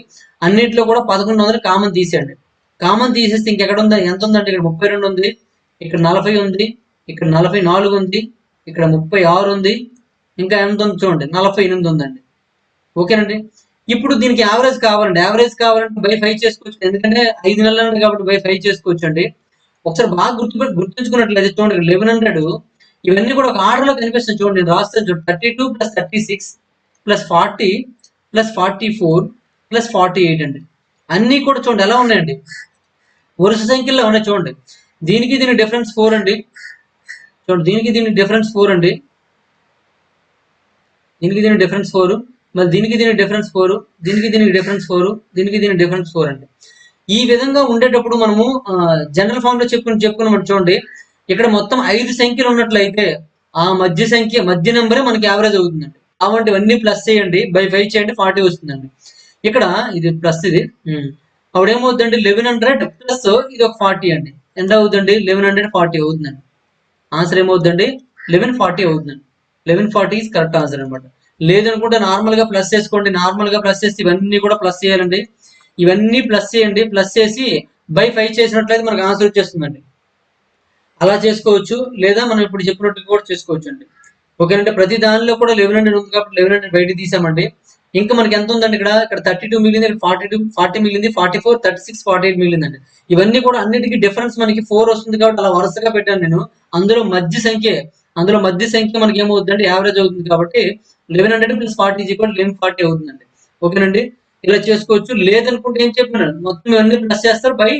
అన్నింటిలో కూడా 1100 కామన్ తీసేయండి. కామన్ తీసేస్తే ఇంకెక్కడ ఉందా, ఎంత ఉందంటే ఇక్కడ 32 ఉంది, ఇక్కడ 40 ఉంది, ఇక్కడ 44 ఉంది, ఇక్కడ 36 ఉంది, ఇంకా ఎంత ఉంది చూడండి 48 ఉందండి. ఓకేనండి. ఇప్పుడు దీనికి యావరేజ్ కావాలండి. యావరేజ్ కావాలంటే బై 5 చేసుకోవచ్చు. ఎందుకంటే 5 నెలలు ఉంది కాబట్టి బై 5 చేసుకోవచ్చు అండి. ఒకసారి బాగా గుర్తుంచుకున్నట్లయితే చూడండి 1100 ఇవన్నీ కూడా ఒక ఆర్డర్ లో కనిపిస్తుంది. చూడండి, నేను రాస్తాను చూడండి. 32 ప్లస్ 36 ప్లస్ 40 ప్లస్ 44 ప్లస్ 48 అండి. అన్ని కూడా చూడండి ఎలా ఉన్నాయండి, వరుస సంఖ్యలో ఉన్నాయి. చూడండి, దీనికి దీని డిఫరెన్స్ 4 అండి. చూడండి, దీనికి దీని డిఫరెన్స్ 4 అండి, దీనికి దీని డిఫరెన్స్ 4, మరి దీనికి దీని డిఫరెన్స్ 4, దీనికి దీనికి డిఫరెన్స్ 4, దీనికి దీని డిఫరెన్స్ 4 అండి. ఈ విధంగా ఉండేటప్పుడు మనము జనరల్ ఫామ్ లో చెప్పుకున్నాం చూడండి. ఇక్కడ మొత్తం 5 సంఖ్యలు ఉన్నట్లయితే ఆ మధ్య నెంబరే మనకి యావరేజ్ అవుతుందండి. కాబట్టి ఇవన్నీ ప్లస్ చేయండి, బై 5 చేయండి, 40 వస్తుందండి. ఇక్కడ ఇది ప్లస్, ఇది అప్పుడు ఏమవుతుందండి 1100 ప్లస్ ఇది ఒక 40 అండి. ఎంత అవుతుందండి 1140 అవుతుందండి. ఆన్సర్ ఏమవుతుందండి 1140 అవుతుందండి. 1140 ఈజ్ కరెక్ట్ ఆన్సర్ అనమాట. లేదనుకుంటే నార్మల్ గా ప్లస్ చేసుకోండి. నార్మల్ గా ప్లస్ చేసి ఇవన్నీ కూడా ప్లస్ చేయాలండి. ఇవన్నీ ప్లస్ చేయండి, ప్లస్ చేసి బై 5 చేసినట్లయితే మనకు ఆన్సర్ వచ్చేస్తుందండి. అలా చేసుకోవచ్చు, లేదా మనం ఇప్పుడు చెప్పినట్టు కూడా చేసుకోవచ్చు అండి. ఓకేనంటే ప్రతి దానిలో కూడా 1100 ఉంది కాబట్టి 1100 బయట తీసామండి. ఇంకా మనకి ఎంత ఉందండి, ఇక్కడ 32 మిగిలింది, 40 మిగిలింది, 44, 36, 48 మిగిలిందండి. ఇవన్నీ కూడా అన్నిటికీ డిఫరెన్స్ మనకి 4 వస్తుంది కాబట్టి అలా వరుసగా పెట్టాను నేను. అందులో మధ్య సంఖ్య మనకి ఏమవుతుందంటే యావరేజ్ అవుతుంది కాబట్టి 1100 ప్లస్ 40 ఈజ్ ఈక్వల్ 1140 అవుతుందండి. ఓకేనండి, ఇలా చేసుకోవచ్చు. లేదనుకుంటే ఏం చెప్పాను, మొత్తం ఇవన్నీ ప్లస్ చేస్తారు, బై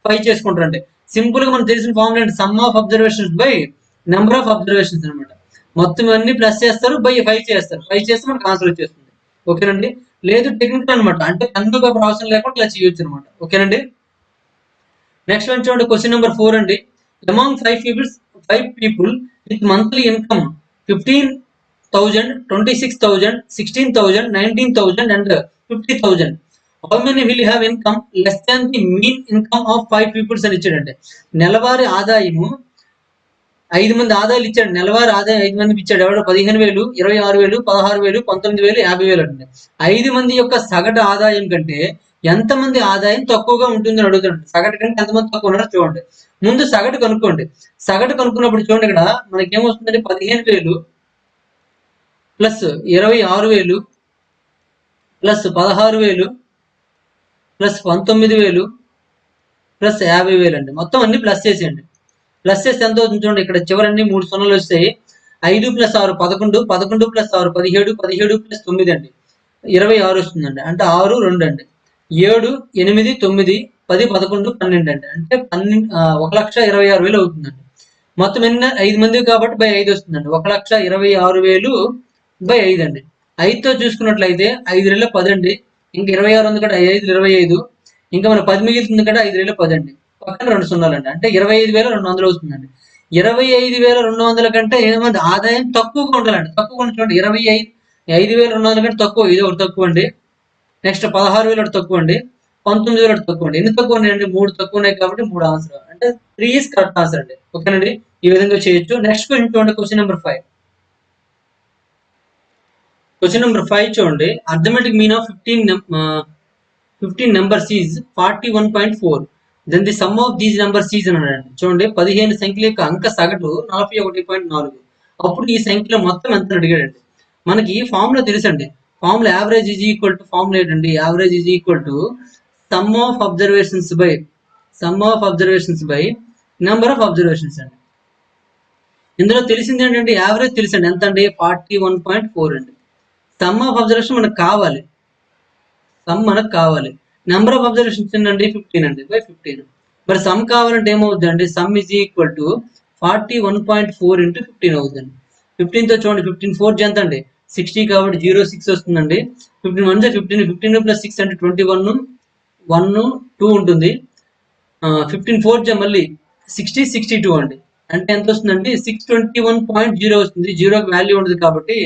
5 చేసుకుంటారండి. సింపుల్ గా మనకు తెలిసిన ఫార్ములా ఏంటి, some of observations by number of observations అనమాట. మొత్తం ఇవన్నీ ప్లస్ చేస్తారు, బై 5 చేస్తారు. 5 చేస్తే మనకు ఆన్సర్ వచ్చేస్తుంది. ఓకేనండి. లేదు టెక్నికల్ అనమాట, అంటే పెన్ పేపర్ అవసరం లేకుండా ఇలా చేయొచ్చు అనమాట. ఓకేనండి. నెక్స్ట్ వన్ చూడండి, క్వశ్చన్ నెంబర్ 4 అండి. Among 5 people with monthly income 15,000, 26,000, 16,000, 19,000 and 50,000, how many will have income less than the mean income of 5 peoples అని ఇచ్చాడంటే నెలవారీ ఆదాయము 5 మంది ఆదాయాలు ఇచ్చాడు, నెలవారీ ఆదాయం 5 మందికి ఇచ్చాడు. ఎవడో 15,000, 26,000, 16,000, 19,000, 50,000 అండి. 5 మంది యొక్క సగటు ఆదాయం కంటే ఎంతమంది ఆదాయం తక్కువగా ఉంటుందని అడుగుతాడు. సగటు కంటే ఎంతమంది తక్కువ ఉన్నారో చూడండి. ముందు సగటు కనుక్కోండి. సగటు కనుక్కున్నప్పుడు చూడండి, ఇక్కడ మనకి ఏమొస్తుందంటే 15,000 ప్లస్ 26,000 ప్లస్ 16,000 ప్లస్ 19,000 ప్లస్ 50,000 అండి. మొత్తం అన్ని ప్లస్ చేసేయండి. ప్లస్ చేస్తే ఎంత అవుతుంది చూడండి, ఇక్కడ చివరన్నీ 3 సున్నాలు వస్తాయి. 5 ప్లస్ 6 11, 11 ప్లస్ 6 17, 17 ప్లస్ 9 అండి 26 వస్తుందండి. అంటే 6 2 అండి. 7 8 9 10 11 12 అండి. అంటే 1,26,000 అవుతుందండి. మొత్తం ఎన్ని 5 మంది కాబట్టి బై 5 వస్తుందండి. 1,26,000 బై 5 అండి. 5తో చూసుకున్నట్లయితే 5 రెళ్ళ 10 అండి. ఇంకా 26 ఉంది కదా, 5 25, ఇంకా మన 10 మిగులుతుంది కదా, 5 రెళ్ళ 10 అండి. పక్కన 2 సున్నాలండి. అంటే 25,200 అవుతుందండి. 25,200 కంటే ఏమంటే ఆదాయం తక్కువగా ఉండాలండి. తక్కువగా చూడండి, 25,200 కంటే తక్కువ, ఇది ఒకటి తక్కువ అండి. నెక్స్ట్ 16,000 ఒకటి తక్కువ అండి. 19,000 ఒకటి తక్కువ అండి. ఎన్ని తక్కువ ఉన్నాయండి? 3 తక్కువ ఉన్నాయి కాబట్టి 3 ఆన్సర్. అంటే 3 ఈస్ కరెక్ట్ ఆన్సర్ అండి. ఓకేనండి, ఈ విధంగా చేయొచ్చు. నెక్స్ట్ క్వశ్చన్ చూడండి, క్వశ్చన్ నెంబర్ 5. క్వశ్చన్ నెంబర్ 5 చూడండి. Arithmetic mean of 15 numbers is 41.4. Then the sum of these numbers is అని అన్నాడు. చూడండి, 15 సంఖ్యల యొక్క అంక సగటు 41.4. అప్పుడు ఈ సంఖ్యలో మొత్తం ఎంత అడిగాడండి. మనకి ఫార్ములా తెలుసండి. Formula average is equal to, formula ఏంటండి, average is equal to sum of observations by number of observations అండి. ఇందులో తెలిసింది ఏంటంటే యావరేజ్ తెలుసండి, ఎంత అండి, 41.4 అండి. సమ్ ఆఫ్ అబ్జర్వేషన్ మనకు కావాలి, నెంబర్ ఆఫ్ అబ్జర్వేషన్స్ ఏంటండి, 15 అండి, బై 15. మరి సమ్ కావాలంటే ఏమవుతుంది అండి, some is equal to 41.4 into 15 అవుతుందండి. 15తో చూడండి, 15 4 ఎంత అండి, 60 కాబట్టి 06 వస్తుందండి. 15 1 15, 15 ప్లస్ 6 అంటే 21, 1 2 ఉంటుంది. 15 4 మళ్ళీ 60 62 అండి. అంటే ఎంత వస్తుందండి, 621.0 వస్తుంది. జీరోకి వాల్యూ ఉండదు కాబట్టి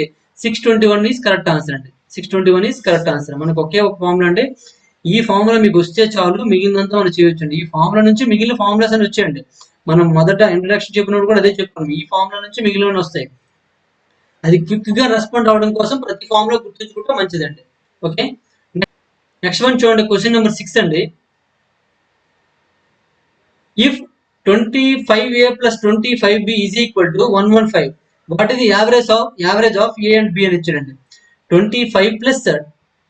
621 ఈజ్ కరెక్ట్ ఆన్సర్ అండి. 621 ఈజ్ కరెక్ట్ ఆన్సర్. మనకు ఒకే ఒక ఫార్ములా అండి. ఈ ఫార్ములా మీకు వస్తే చాలు, మిగిలినంతా మనం చేయొచ్చండి. ఈ ఫార్ములా నుంచి మిగిలిన ఫార్ములాస్ అని వచ్చాయండి. మనం మొదట ఇంట్రడక్షన్ చెప్పినప్పుడు కూడా అదే చెప్పాము, ఈ ఫార్ములా నుంచి మిగిలిన వస్తాయి. అది క్విక్ గా రెస్పాండ్ అవడం కోసం ప్రతి ఫార్ములా గుర్తుంచుకుంటే మంచిదండి. ఓకే, నెక్స్ట్ వన్ చూడండి, క్వశ్చన్ నెంబర్ 6 అండి. If 25a plus 25b is equal to 115, what is the average of a and b అని ఇచ్చాడండి. 25a plus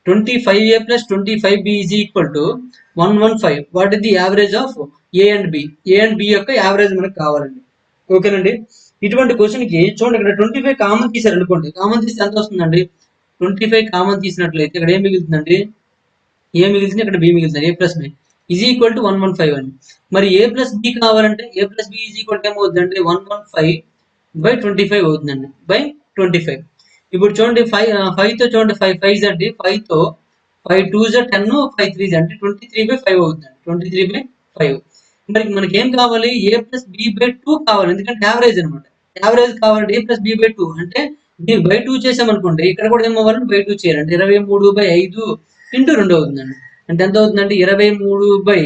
25b is equal to 115. what is the average of a and b యొక్క యావరేజ్ మనకు కావాలండి. ఓకేనండి, ఇటువంటి క్వశ్చన్ కి చూడండి, ఇక్కడ 25 కామన్ తీసారు అనుకోండి. కామన్ తీస్తే ఎంత వస్తుందండి, 25 కామన్ తీసినట్లయితే ఇక్కడ ఏం మిగులుతుందండి, ఏ మిగిలింది, ఇక్కడ బి మిగులుతుంది. a plus B is equal to 115 అండి. మరి ఏ ప్లస్ బి కావాలంటే A plus B is equal to ఏమవుతుందండి, 115 బై 25 అవుతుందండి, బై 25. ఇప్పుడు చూడండి 5 తో చూడండి, 5 5 అండి, 5 తో 5 2 10, 5 3 అంటే 23 బై 5 అవుతుందండి. 23 బై 5. మరి మనకి ఏం కావాలి, ఏ ప్లస్ బి బై 2 కావాలి, ఎందుకంటే యావరేజ్ అనమాట. యావరేజ్ కావాలంటే ఏ ప్లస్ బి బై 2 అంటే దీన్ని బై 2 చేసామనుకోండి, ఇక్కడ కూడా ఏం అవ్వాలంటే బై 2 చేయాలంటే 23 బై 5 ఇంటూ 2 అవుతుందండి. అంటే ఎంత అవుతుందండి, 23 బై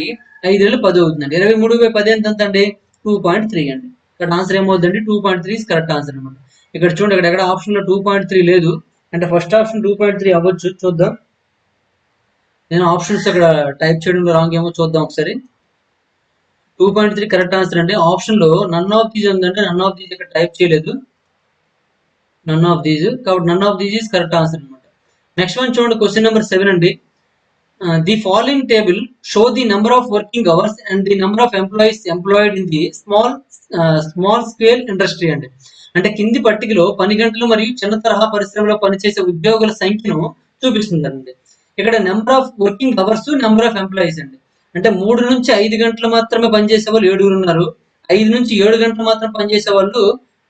5 10 అవుతుందండి. 23 బై 10 ఎంత అండి, 2.3 అండి. ఇక్కడ ఆన్సర్ ఏమవుతుందండి, 2.3 కరెక్ట్ ఆన్సర్ అనమాట. ఇక్కడ చూడండి, ఇక్కడ ఎక్కడ ఆప్షన్ లో 2.3 లేదు. అంటే ఫస్ట్ ఆప్షన్ 2.3 అవ్వచ్చు, చూద్దాం. నేను ఆప్షన్స్ అక్కడ టైప్ చేయడంలో రాంగ్ ఏమో చూద్దాం ఒకసారి. 2.3 కరెక్ట్ ఆన్సర్ అండి. ఆప్షన్ లో నన్ ఆఫ్ దీస్ ఉందంటే నన్ ఆఫ్ దీస్ ఇక్కడ టైప్ చేయలేదు, నన్ ఆఫ్ దీస్ కాబట్టి none of these is correct answer అనమాట. నెక్స్ట్ వన్ చూడండి, క్వశ్చన్ నెంబర్ 7 అండి. The following table show the number of working hours and the number of employees employed in the small scale industry అండి. అంటే కింది పట్టికలో పని గంటలు మరియు చిన్న తరహా పరిశ్రమలో పనిచేసే ఉద్యోగుల సంఖ్యను చూపిస్తుందండి. ఇక్కడ number of working hours, number of employees అండి. అంటే 3 నుంచి 5 గంటలు మాత్రమే పనిచేసే వాళ్ళు 7 ఉన్నారు. 5 నుంచి 7 గంటలు మాత్రం పనిచేసే వాళ్ళు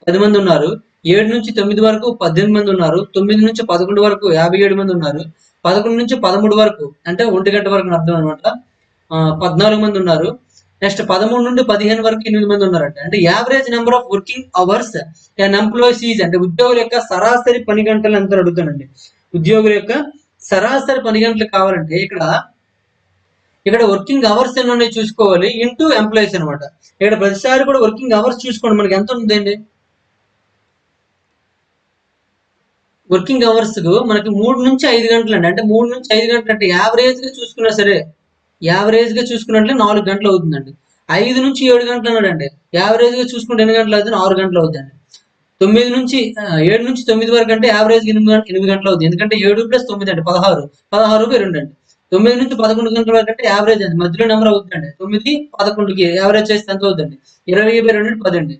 10 మంది ఉన్నారు. 7 నుంచి 9 వరకు 18 మంది ఉన్నారు. 9 నుంచి 11 వరకు 57 మంది ఉన్నారు. 11 నుంచి 13 వరకు అంటే 1 గంట వరకు అర్థం అనమాట, 14 మంది ఉన్నారు. నెక్స్ట్ 13 నుండి 15 వరకు 8 మంది ఉన్నారంట. అంటే average number of working hours and employees అంటే ఉద్యోగుల యొక్క సరాసరి పని గంటలు ఎంత అడుగుతానండి. ఉద్యోగుల యొక్క సరాసరి పని గంటలు కావాలంటే ఇక్కడ ఇక్కడ వర్కింగ్ అవర్స్ ఎన్ని ఉన్నాయి చూసుకోవాలి, ఇంటూ ఎంప్లాయీస్ అనమాట. ఇక్కడ ప్రతిసారి కూడా వర్కింగ్ అవర్స్ చూసుకోండి, మనకి ఎంత ఉందండి. వర్కింగ్ అవర్స్ మనకి 3 నుంచి 5 గంటలు అండి. అంటే 3 నుంచి 5 గంటలు అంటే యావరేజ్ గా చూసుకున్నా సరే, యావరేజ్ గా చూసుకున్నట్లే 4 గంటలు అవుతుందండి. 5 నుంచి 7 గంటలు అన్నాడండి, యావరేజ్ గా చూసుకుంటే ఎన్ని గంటలు అవుతుంది, 6 గంటలు అవుతుందండి. 9 నుంచి 7 నుంచి 9 వరకు అంటే యావరేజ్ 8 గంటలు అవుతుంది. ఎందుకంటే 7 + 9 అంటే 16, 16/2 అండి. 9 నుంచి 11 గంటల వరకు అంటే యావరేజ్ అండి, మధ్యలో నెంబర్ అవుతుందండి. 9, 11కి యావరేజ్ చేస్తే ఎంత అవుతుంది, 20/2 అంటే 10 అండి.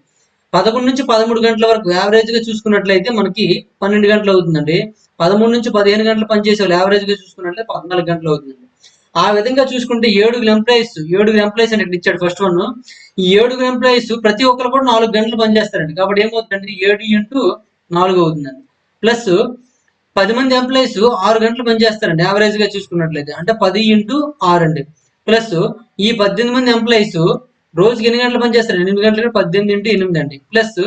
11 నుంచి 13 గంటల వరకు యావరేజ్ గా చూసుకున్నట్లయితే మనకి 12 గంటలు అవుతుందండి. 13 నుంచి 15 గంటలు పనిచేసే వాళ్ళు యావరేజ్ గా చూసుకున్నట్లయితే 14 గంటలు అవుతుందండి. ఆ విధంగా చూసుకుంటే 7 ఎంప్లాయీస్ అని ఇక్కడ ఇచ్చాడు ఫస్ట్ వన్. ఈ 7 ఎంప్లాయీస్ ప్రతి ఒక్కరు కూడా 4 గంటలు పనిచేస్తారండి. కాబట్టి ఏమవుతుందండి, 7 × 4 అవుతుందండి. ప్లస్ 10 మంది ఎంప్లాయీస్ 6 గంటలు పనిచేస్తారండి యావరేజ్ గా చూసుకున్నట్లయితే, అంటే 10 × 6 అండి. ప్లస్ ఈ 18 మంది ఎంప్లాయీస్ రోజుకి ఎన్ని గంటలు పనిచేస్తారు, 8 గంటలు, 18 × 8 అండి. ప్లస్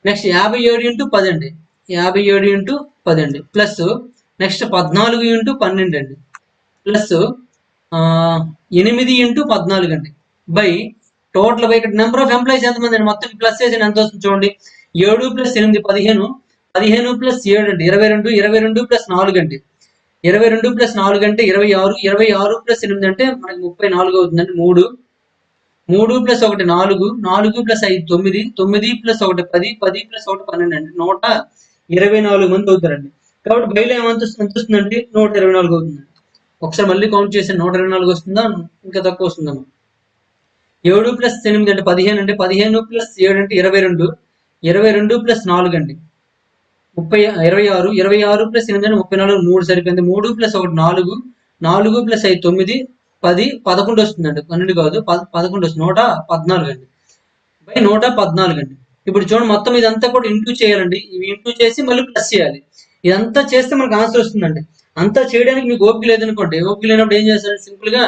నెక్స్ట్ 57 × 10 అండి, 57 × 10 అండి. ప్లస్ నెక్స్ట్ 14 × 12 అండి. ప్లస్ 8 × 14 అండి. బై టోటల్ బై ఇక్కడ నెంబర్ ఆఫ్ ఎంప్లాయీస్ ఎంతమంది అండి, మొత్తం ప్లస్ చేసి ఎంత వస్తుంది చూడండి. 7 + 8 15, 15 + 7 అండి 22, 22 + 4 అండి. 22 + 4 అంటే 26, 26 + 8 అంటే మనకి 34 అవుతుందండి. 3, 3 + 1 4, 4 + 5 9, 9 + 1 10, 10 + 1 12 అండి. 124 మంది అవుతారండి. కాబట్టి బయలు ఎంత వస్తుందండి, 124 అవుతుంది. ఒకసారి మళ్ళీ కౌంట్ చేసి 124 వస్తుందా, ఇంకా తక్కువ వస్తుందా. 7 + 8 అంటే 15 అండి. 15 + 7 అంటే 22, 22 + 4 అండి 26, 26 + 8 అంటే 34, 3 సరిపోయింది. 3 + 1 4, 4 + 5 9, 10, 11 వస్తుందండి. 12 కాదు, 11 వస్తుంది. 114 అండి. బై 114 అండి. ఇప్పుడు చూడండి, మొత్తం ఇదంతా కూడా ఇంటూ చేయాలండి. ఇవి ఇంటూ చేసి మళ్ళీ ప్లస్ చేయాలి. ఇదంతా చేస్తే మనకు ఆన్సర్ వస్తుందండి. అంతా చేయడానికి మీకు ఓపిక లేదనుకోండి, ఓపిక లేనప్పుడు ఏం చేస్తారంటే సింపుల్ గా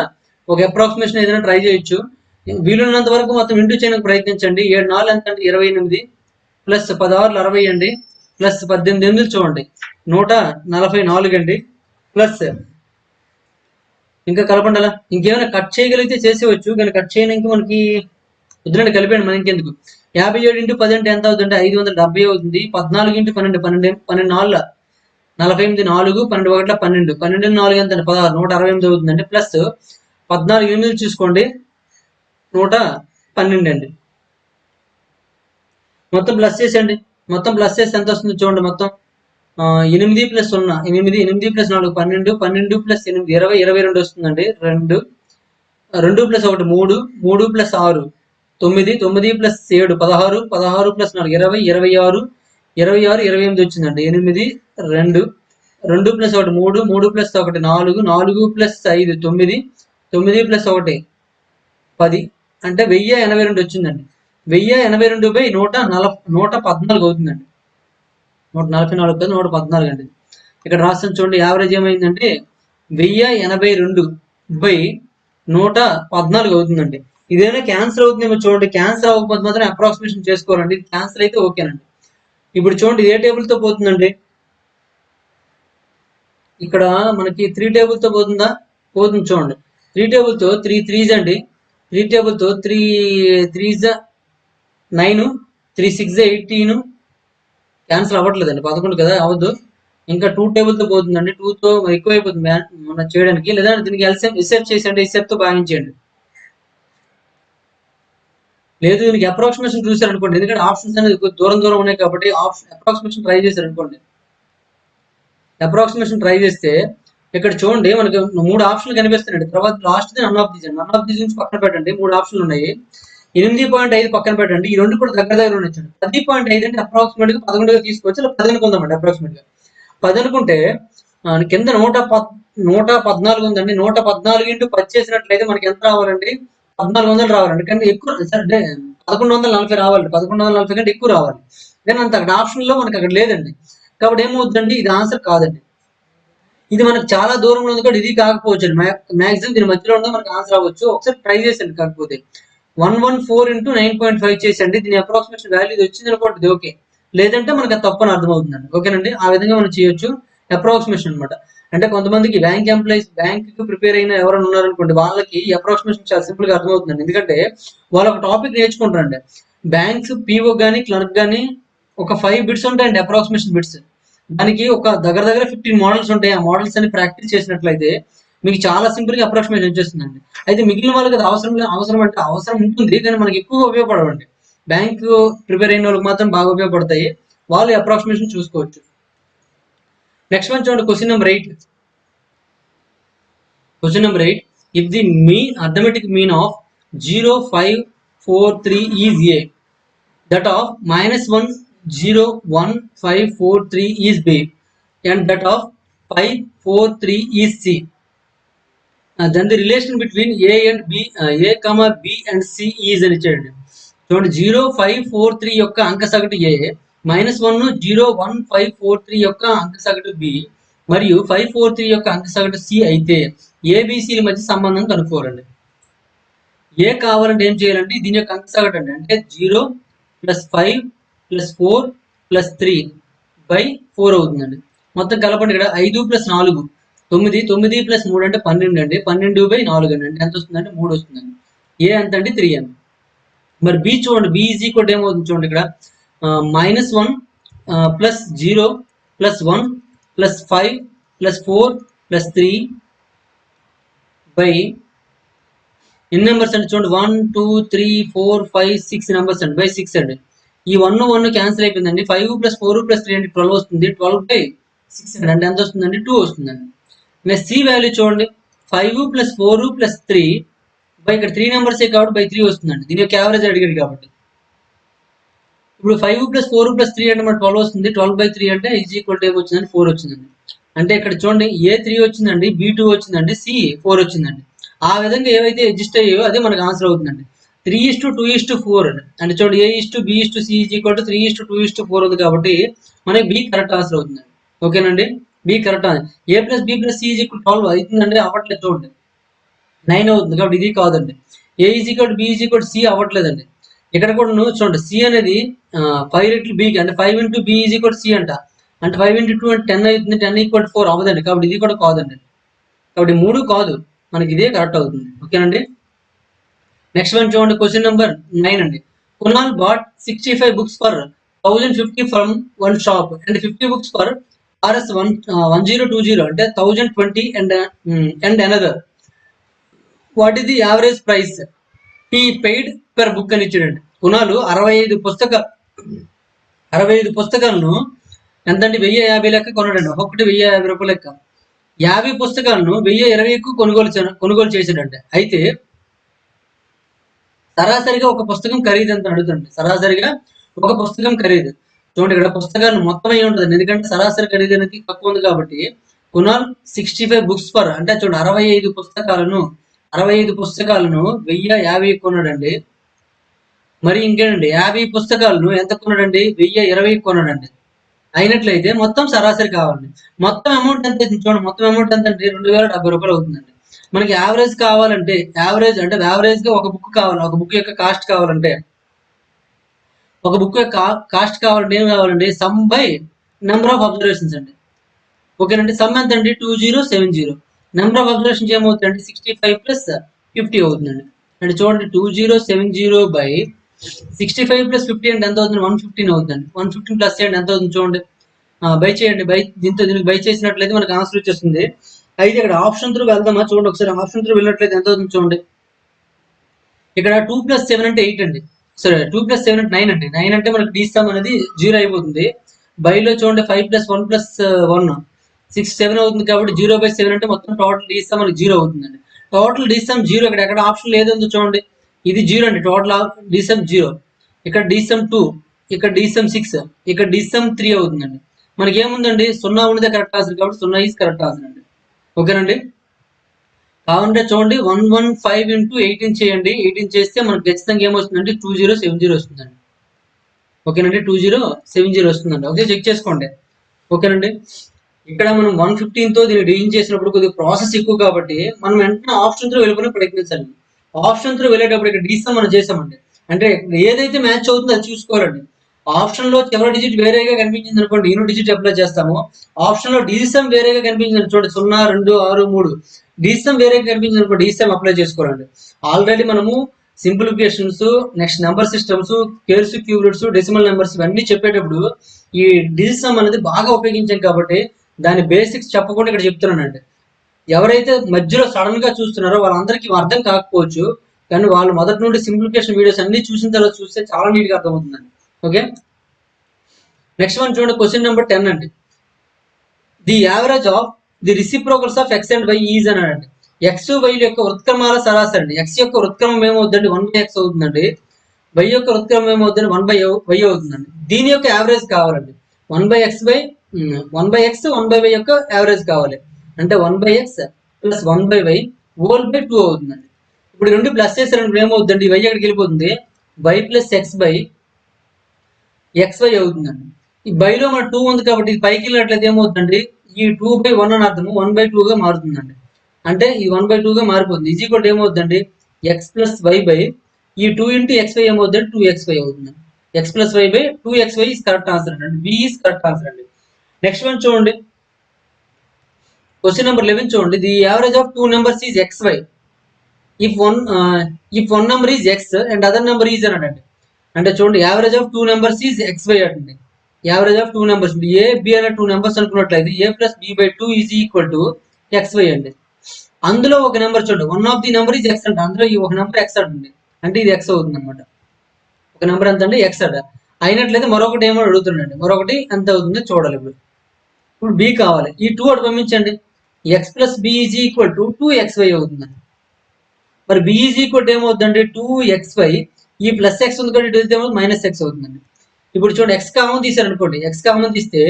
ఒక అప్రాక్సిమేషన్ ఏదైనా ట్రై చేయొచ్చు. వీలున్నంత వరకు మొత్తం ఇంటూ చేయడానికి ప్రయత్నించండి. 7 4 ఎంత అంటే 28, ప్లస్ 10 6 60 అండి, ప్లస్ 18 8 చూడండి 144 అండి. ప్లస్ ఇంకా కలపండి అలా. ఇంకేమైనా కట్ చేయగలిగితే చేసేవచ్చు, కానీ కట్ చేయడానికి మనకి వద్దులండి, కలిపాడు మన ఇంకెందుకు. 57 × 10 అంటే ఎంత అవుతుంది, 570 అవుతుంది. 14 × 12, 12 4 48, 4 12 1 12, 12 4 ఎంత అండి 16, 168 అవుతుందండి. ప్లస్ 14 8 చూసుకోండి 112 అండి. మొత్తం ప్లస్ చేసేయండి. మొత్తం ప్లస్ చేస్తే ఎంత వస్తుంది చూడండి. మొత్తం 8 + 0 8, 8 + 4 12, 12 + 8 20, 22 వస్తుందండి. 2, 2 + 1 3, 3 + 6 9, 9 + 7 16, 16 + 4 20, 26, 26 28 వచ్చిందండి. 8 2, 2 + 1 3, 3 + 1 4, 4 + 5 9, 9 + 1 10 అంటే 1082 వచ్చిందండి. 1082/114 అవుతుందండి. 144 కాదు, 114 అండి. ఇక్కడ రాస్తాను చూడండి, యావరేజ్ ఏమైందంటే 1082/114 అవుతుందండి. ఇదేనా క్యాన్సర్ అవుతుందేమో చూడండి. క్యాన్సర్ అవ్వకపోతే మాత్రం అప్రాక్సిమేషన్ చేసుకోవాలండి. క్యాన్సర్ అయితే ఓకేనండి. ఇప్పుడు చూడండి ఏ టేబుల్ తో పోతుందండి, ఇక్కడ మనకి 3 టేబుల్ తో పోతుందా, పోతుంది చూడండి. 3 టేబుల్ తో 3 3s అండి. 3 టేబుల్ తో 3 3s 9, 3 6 18, క్యాన్సల్ అవ్వట్లేదండి, 11 కదా, అవద్దు. ఇంకా 2 టేబుల్ తో పోతుందండి. 2 తో ఎక్కువ అయిపోతుంది మనం చేయడానికి. లేదా దీనికి ఎల్సిఎం చేసేయండి, ఎస్ఎఫ్ తో భాగించండి. లేదు దీనికి అప్రాక్సిమేషన్ చూసారనుకోండి, ఎందుకంటే ఆప్షన్స్ అనేది దూరం దూరం ఉన్నాయి కాబట్టి అప్రాక్సిమేషన్ ట్రై చేశారు అనుకోండి. అప్రాక్సిమేషన్ ట్రై చేస్తే ఇక్కడ చూడండి మనకి 3 ఆప్షన్లు కనిపిస్తున్నాయి. తర్వాత last none of these, none of these నుంచి పక్కన పెట్టండి. 3 ఆప్షన్లు ఉన్నాయి. 8.5 పక్కన పెట్టండి. ఈ రెండు కూడా దగ్గర దగ్గర ఉండొచ్చు. 10.5 అంటే అప్రాక్సిమేట్ గా 11గా తీసుకోవచ్చు, లేదా 10 అనుకుందామండి. అప్రాక్సిమేట్ గా 10 అనుకుంటే కింద 114 ఉందండి. 114 × 10 చేసినట్లయితే మనకి ఎంత రావాలండి, 1400 రావాలండి. కానీ ఎక్కువ అంటే 1140 రావాలి. 1140 కంటే ఎక్కువ రావాలి. కానీ అంత అక్కడ ఆప్షన్ లో మనకి అక్కడ లేదండి. కాబట్టి ఏమవుతుందండి, ఇది ఆన్సర్ కాదండి. ఇది మనకు చాలా దూరంలో ఉంది కాబట్టి ఇది కాకపోవచ్చు. మాక్సిమం దీని మధ్యలో ఉందో మనకి ఆన్సర్ అవ్వచ్చు. ఒకసారి ట్రై చేసండి. కాకపోతే 114 × 9.5 చేసండి. దీని అప్రాక్సిమేషన్ వాల్యూ వచ్చింది అనుకోండి, ఓకే. లేదంటే మనకి అది తప్పని అర్థమవుతుందండి. ఓకేనండి, ఆ విధంగా మనం చేయొచ్చు. అప్రాక్సిమేషన్ అనమాట. అంటే కొంతమందికి బ్యాంక్ ఎంప్లాయీస్, బ్యాంక్ కి ప్రిపేర్ అయిన ఎవరైనా ఉన్నారనుకోండి, వాళ్ళకి అప్రాక్సిమేషన్ చాలా సింపుల్ గా అర్థమవుతుందండి. ఎందుకంటే వాళ్ళు ఒక టాపిక్ నేర్చుకుంటారండి. బ్యాంక్స్ పీఓ కానీ క్లర్క్ కానీ ఒక 5 బిట్స్ ఉంటాయండి, అప్రాక్సిమేషన్ బిట్స్. దానికి ఒక దగ్గర దగ్గర 15 మోడల్స్ ఉంటాయి. ఆ మోడల్స్ అని ప్రాక్టీస్ చేసినట్లయితే మీకు చాలా సింపుల్ గా అప్రాక్సిమేషన్ వచ్చేస్తుందండి. అయితే మిగిలిన వాళ్ళకి అది అవసరం అంటే అవసరం ఉంటుంది, కానీ మనకి ఎక్కువ ఉపయోగపడవండి. బ్యాంక్ ప్రిపేర్ అయిన వాళ్ళకి మాత్రం బాగా ఉపయోగపడతాయి. వాళ్ళు అప్రాక్సిమేషన్ చూసుకోవచ్చు. నెక్స్ట్ వన్ చూడండి, question number 8. Question number 8. If the arithmetic mean of 0, 5, 4, 3 is A, that of -1, 0, 1, 5, 4, 3 is B, and that of 5, 4, 3 is C, then the relation between A and B, A, B and C is అని ఇచ్చాడు. చూడండి, 0, 5, 4, 3 యొక్క అంక సగటు A, -1, 0, 1, 5, 4, 3 యొక్క అంక సగటు B, మరియు 5, 4, 3 యొక్క అంక సగటు C అయితే ఏబిసిల మధ్య సంబంధం కనుక్కోవాలండి. ఏ కావాలంటే ఏం చేయాలంటే దీని యొక్క అంక సగటు అంటే 0 + 5 + 4 + 3/4 అవుతుందండి. మొత్తం కలపండి. ఇక్కడ 5 + 4 9, 9 + 3 అంటే 12 అండి. 12/4 అండి. అంటే ఎంత వస్తుందంటే 3 వస్తుందండి. ఏ ఎంత అంటే 3 అండి. మరి బి చూడండి, బి ఈజ్ ఈక్వల్ ఏమవుతుంది చూడండి, ఇక్కడ -1 + 0 + 1 + 5 + 4 + 3 ఎన్ని నెంబర్స్ అండి చూడండి, 1, 2, 3, 4, 5, 6 నెంబర్స్ అండి, 6 అండి. ఈ 1, 1 క్యాన్సిల్ అయిపోయిందండి. 5 + 4 + 3 అంటే 12 వస్తుంది. 12/6 అండి. అంటే ఎంత వస్తుందండి? 2 వస్తుందండి. నెక్స్ట్ సి వాల్యూ చూడండి, 5 + 4 + 3 ఇక్కడ 3 నెంబర్సే కాబట్టి 3 వస్తుందండి. దీని యొక్క యావరేజ్ అడిగాడు కాబట్టి. ఇప్పుడు 5 + 4 + 3 అంటే మనకు 12 వస్తుంది. 12/3 అంటే ఈజ్ ఈక్వల్ టు ఏమొచ్చిందండి? 4 వచ్చిందండి. అంటే ఇక్కడ చూడండి, ఏ 3 వచ్చిందండి, బి 2 వచ్చిందండి, సి 4 వచ్చిందండి. ఆ విధంగా ఏవైతే అడ్జస్ట్ అయ్యాయో అదే మనకు ఆన్సర్ అవుతుందండి. 3:2:4 అంటే చూడండి, A:B:C = 3:2:4 ఉంది కాబట్టి మనకి బి కరెక్ట్ ఆన్సర్ అవుతుందండి. ఓకేనండి, B correct answer. A + B + C = 12 అవుతుందండి, అవ్వట్లేదు చూడండి, 9 అవుతుంది కాబట్టి ఇది కాదండి. A B C అవ్వట్లేదండి. ఇక్కడ కూడా చూడండి, సి అనేది 5 రెట్లు బికి, అంటే 5 × B = C అంట. అంటే 5 × 2 అంటే 10 అవుతుంది. 10 = 4 అవ్వదండి, కాబట్టి ఇది కూడా కాదండి. కాబట్టి 3 కాదు, మనకి ఇదే కరెక్ట్ అవుతుంది. ఓకేనండి. నెక్స్ట్ వన్ చూడండి, క్వశ్చన్ నెంబర్ 9 అండి. Kunal bought 65 books for 1050 from one shop and 50 books for Rs 1020 అంటే 1020 and another. What is the average price he paid per book అని ఇచ్చాడండి. కునాలు 65 పుస్తకాలను ఎంతండి? 1050 లెక్క కొన్నాడండి. ఒక్కొక్కటి 1050 రూపాయలు లెక్క. 50 పుస్తకాలను 1020కు కొనుగోలు చేశాడండి. అయితే సరాసరిగా ఒక పుస్తకం ఖరీదు ఎంత అడుగుతుంది. సరాసరిగా ఒక పుస్తకం ఖరీదు చూడండి, ఇక్కడ పుస్తకాలు మొత్తం అయి ఉంటుంది, ఎందుకంటే సరాసరి ఖరీదు అనేది తక్కువ ఉంది కాబట్టి. కునాల్ 65 books for అంటే చూడండి, 65 పుస్తకాలను 1050 కొన్నాడండి. మరి ఇంకేనండి, 50 పుస్తకాలను ఎంత కొన్నాడండి? 1020 కొన్నాడండి. అయినట్లయితే మొత్తం సరాసరి కావాలండి. మొత్తం అమౌంట్ ఎంత చూడండి, మొత్తం అమౌంట్ ఎంత అంటే 2070 రూపాయలు అవుతుందండి. మనకి యావరేజ్ కావాలంటే, యావరేజ్ గా ఒక బుక్ కావాలి, ఒక బుక్ యొక్క కాస్ట్ కావాలంటే, ఏం కావాలండి? Sum by number of observations అండి. ఓకేనండి, సమ్ ఎంత అండి? 2070. నెంబర్ ఆఫ్ అబ్జర్వేషన్స్ ఏమవుతుందండి? 65 + 50 అవుతుందండి. అంటే చూడండి, 2070/65 + 50 అంటే ఎంత అవుతుంది? 115 అవుతుందండి. 115 ప్లస్ చేయండి, ఎంత అవుతుంది చూడండి. బై చేయండి. దీనికి బై చేసినట్లయితే మనకు ఆన్సర్ వచ్చేస్తుంది. అయితే ఇక్కడ ఆప్షన్ త్రూ వెళ్దామా? చూడండి ఒకసారి, ఆప్షన్ త్రూ వెళ్ళినట్లయితే ఎంత అవుతుంది చూడండి. ఇక్కడ 2 + 7 అంటే 8 అండి. సరే, 2 + 7 అంటే 9 అండి. 9 అంటే మనకి డీ సమ్ అనేది 0 అయిపోతుంది. బైలో చూడండి, 5 + 1 + 1 6, 7 అవుతుంది కాబట్టి 0/7 అంటే మొత్తం టోటల్ డీ సమ్ మనకి 0 అవుతుందండి. Total the sum 0. ఇక్కడ ఎక్కడ ఆప్షన్ లేదో చూడండి, ఇది 0 అండి. Total the sum 0. ఇక్కడ డీ సమ్ 2, ఇక్కడ డీ సమ్ 6, ఇక్కడ డీ సమ్ 3 అవుతుందండి. మనకి ఏముందండి? 0 ఉన్నదే కరెక్ట్ ఆన్సర్ కాబట్టి 0 ఈజ్ కరెక్ట్ ఆన్సర్ అండి. ఓకేనండి. కావాలంటే చూడండి, 115 × 18 చేయండి. 18 చేస్తే మనకు ఖచ్చితంగా ఏమొస్తుందంటే 2070 వస్తుందండి. ఓకేనండి, 2070 వస్తుందండి. ఓకే, చెక్ చేసుకోండి. ఓకేనండి. ఇక్కడ మనం 115తో దీన్ని డివిజన్ చేసినప్పుడు కొద్దిగా ప్రాసెస్ ఎక్కువ కాబట్టి మనం వెంటనే ఆప్షన్ త్రూ వెళ్ళిపోయిన ప్రయత్నించాలి. ఆప్షన్ త్రూ వెళ్ళేటప్పుడు ఇక్కడ డీసమ్ మనం చేసామండి, అంటే ఏదైతే మ్యాచ్ అవుతుందో అది చూసుకోవాలండి. ఆప్షన్ లో చివరి డిజిట్ వేరేగా కనిపించింది అనుకోండి, యూనిట్ డిజిట్ అప్లై చేస్తాము. ఆప్షన్ లో డిజిసమ్ వేరేగా కనిపించింది చూడండి, 0, 2, 6, 3 డిజిసమ్ వేరేగా కనిపించింది అనుకోండి, డిజిసమ్ అప్లై చేసుకోరండి. ఆల్రెడీ మనము సింప్లిఫికేషన్స్, నెక్స్ట్ నెంబర్ సిస్టమ్స్, కేర్స్, క్యూబ్రిడ్స్, డెసిమల్ నెంబర్స్ ఇవన్నీ చెప్పేటప్పుడు ఈ డిజిసమ్ అనేది బాగా ఉపయోగించాం కాబట్టి దాని బేసిక్స్ చెప్పకుండా ఇక్కడ చెప్తున్నానండి. ఎవరైతే మధ్యలో సడన్ గా చూస్తున్నారో వాళ్ళందరికీ అర్థం కాకపోవచ్చు, కానీ వాళ్ళు మొదటి నుండి సింప్లిఫికేషన్ వీడియోస్ అన్ని చూసిన తర్వాత చూస్తే చాలా నీట్ గా అర్థమవుతుందండి. ఓకే, నెక్స్ట్ వన్ చూడండి, క్వశ్చన్ నెంబర్ 10 అండి. The average of the reciprocals of X and Y is అని అండి. ఎక్స్ వై యొక్క వృత్క్రమాల సరాసరి అండి. ఎక్స్ యొక్క వృత్క్రమం ఏమవుతుందండి, 1/x అవుతుందండి. వై యొక్క వృత్క్రమం ఏమవుతుంది, 1/y అవుతుందండి. దీని యొక్క యావరేజ్ కావాలండి. 1/x బై 1/y యొక్క యావరేజ్ కావాలి. అంటే 1/x plus 1/y whole by 2 అవుతుందండి. ఇప్పుడు రెండు ప్లస్ చేసారంటే ఏమవుతుందండి, వై ఎక్కడికి వెళ్ళిపోతుంది, y plus X by xy అవుతుందండి. ఈ బైలో మన 2 ఉంది కాబట్టి ఇది పైకి వెళ్ళినట్లయితే ఏమవుతుందండి, ఈ 2/1 అని అర్థము 1/2 గా మారుతుందండి. అంటే ఈ 1/2 గా మారిపోతుంది. ఈజీ కూడా ఏమవుతుందండి, ఎక్స్ ప్లస్ వై బై ఈ 2 ఇంటూ ఎక్స్వై ఏమవుతుందండి, 2xy అవుతుంది. X plus y by 2xy is correct answer అండి. బి ఈస్ కరెక్ట్ ఆన్సర్ అండి. నెక్స్ట్ వన్ చూడండి, క్వశ్చన్ నెంబర్ 11 చూడండి. The average of 2 numbers is xy if one number is x and other number is అనండి. అంటే చూడండి, average of 2 numbers is xy అండి. Average of 2 numbers A B అనే 2 నెంబర్స్ అనుకున్నట్లయితే A plus B by 2 is equal to xy అండి. అందులో ఒక నెంబర్ చూడండి, one of the number is X అంటే అందులో ఈ ఒక నెంబర్ ఎక్స్ అండి. అంటే ఇది ఎక్స్ అవుతుంది అనమాట. ఒక నెంబర్ ఎంత అంటే ఎక్స్ అట అయినట్లయితే మరొకటి ఏమో అడుగుతుండండి, మరొకటి ఎంత అవుతుందో చూడాలి. ఇప్పుడు బి కావాలి. ఈ 2 అటు పంపించండి, x plus B is equal to 2xy అవుతుందండి. మరి బి ఈజ్ ఈక్వల్ ఏమవుతుందండి, 2xy ఈ ప్లస్ ఎక్స్ ఉంది కాబట్టి ఇటు ఏమవుతుంది, మైనస్ ఎక్స్ అవుతుందండి. ఇప్పుడు చూడండి, ఎక్స్ కామన్ తీసారనుకోండి, ఎక్స్ కామన్ తీస్తే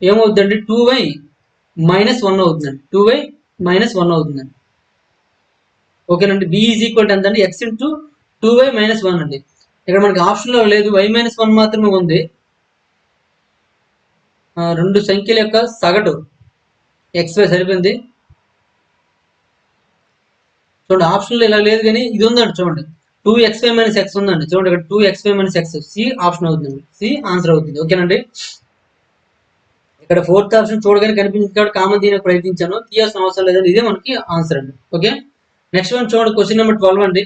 ఏమవుతుందండి, 2y మైనస్ 1 అవుతుందండి. 2y మైనస్ 1 అవుతుందండి. ఓకేనండి. బి ఈజ్ ఈక్వల్ ఎంత అండి, ఎక్స్ ఇంటూ 2y మైనస్ 1 అండి. ఇక్కడ మనకి ఆప్షన్లో లేదు, y మైనస్ 1 మాత్రమే ఉంది. రెండు సంఖ్యల యొక్క సగటు xy సరిపోయింది. చూడండి, ఆప్షన్లో ఇలా లేదు కానీ ఇది ఉందండి. చూడండి, 2xy మైనస్ ఎక్స్ ఉందండి. చూడండి, ఇక్కడ 2xy minus x, C option అవుతుంది, సి ఆన్సర్ అవుతుంది. ఓకేనండి. ఇక్కడ ఫోర్త్ ఆప్షన్ చూడగానే కనిపించింది కాబట్టి కామన్ తీయడానికి ప్రయత్నించాను, తీయాల్సిన అవసరం లేదండి. ఇదే మనకి ఆన్సర్ అండి. ఓకే, నెక్స్ట్ వన్ చూడండి, క్వశ్చన్ నెంబర్ 12 అండి.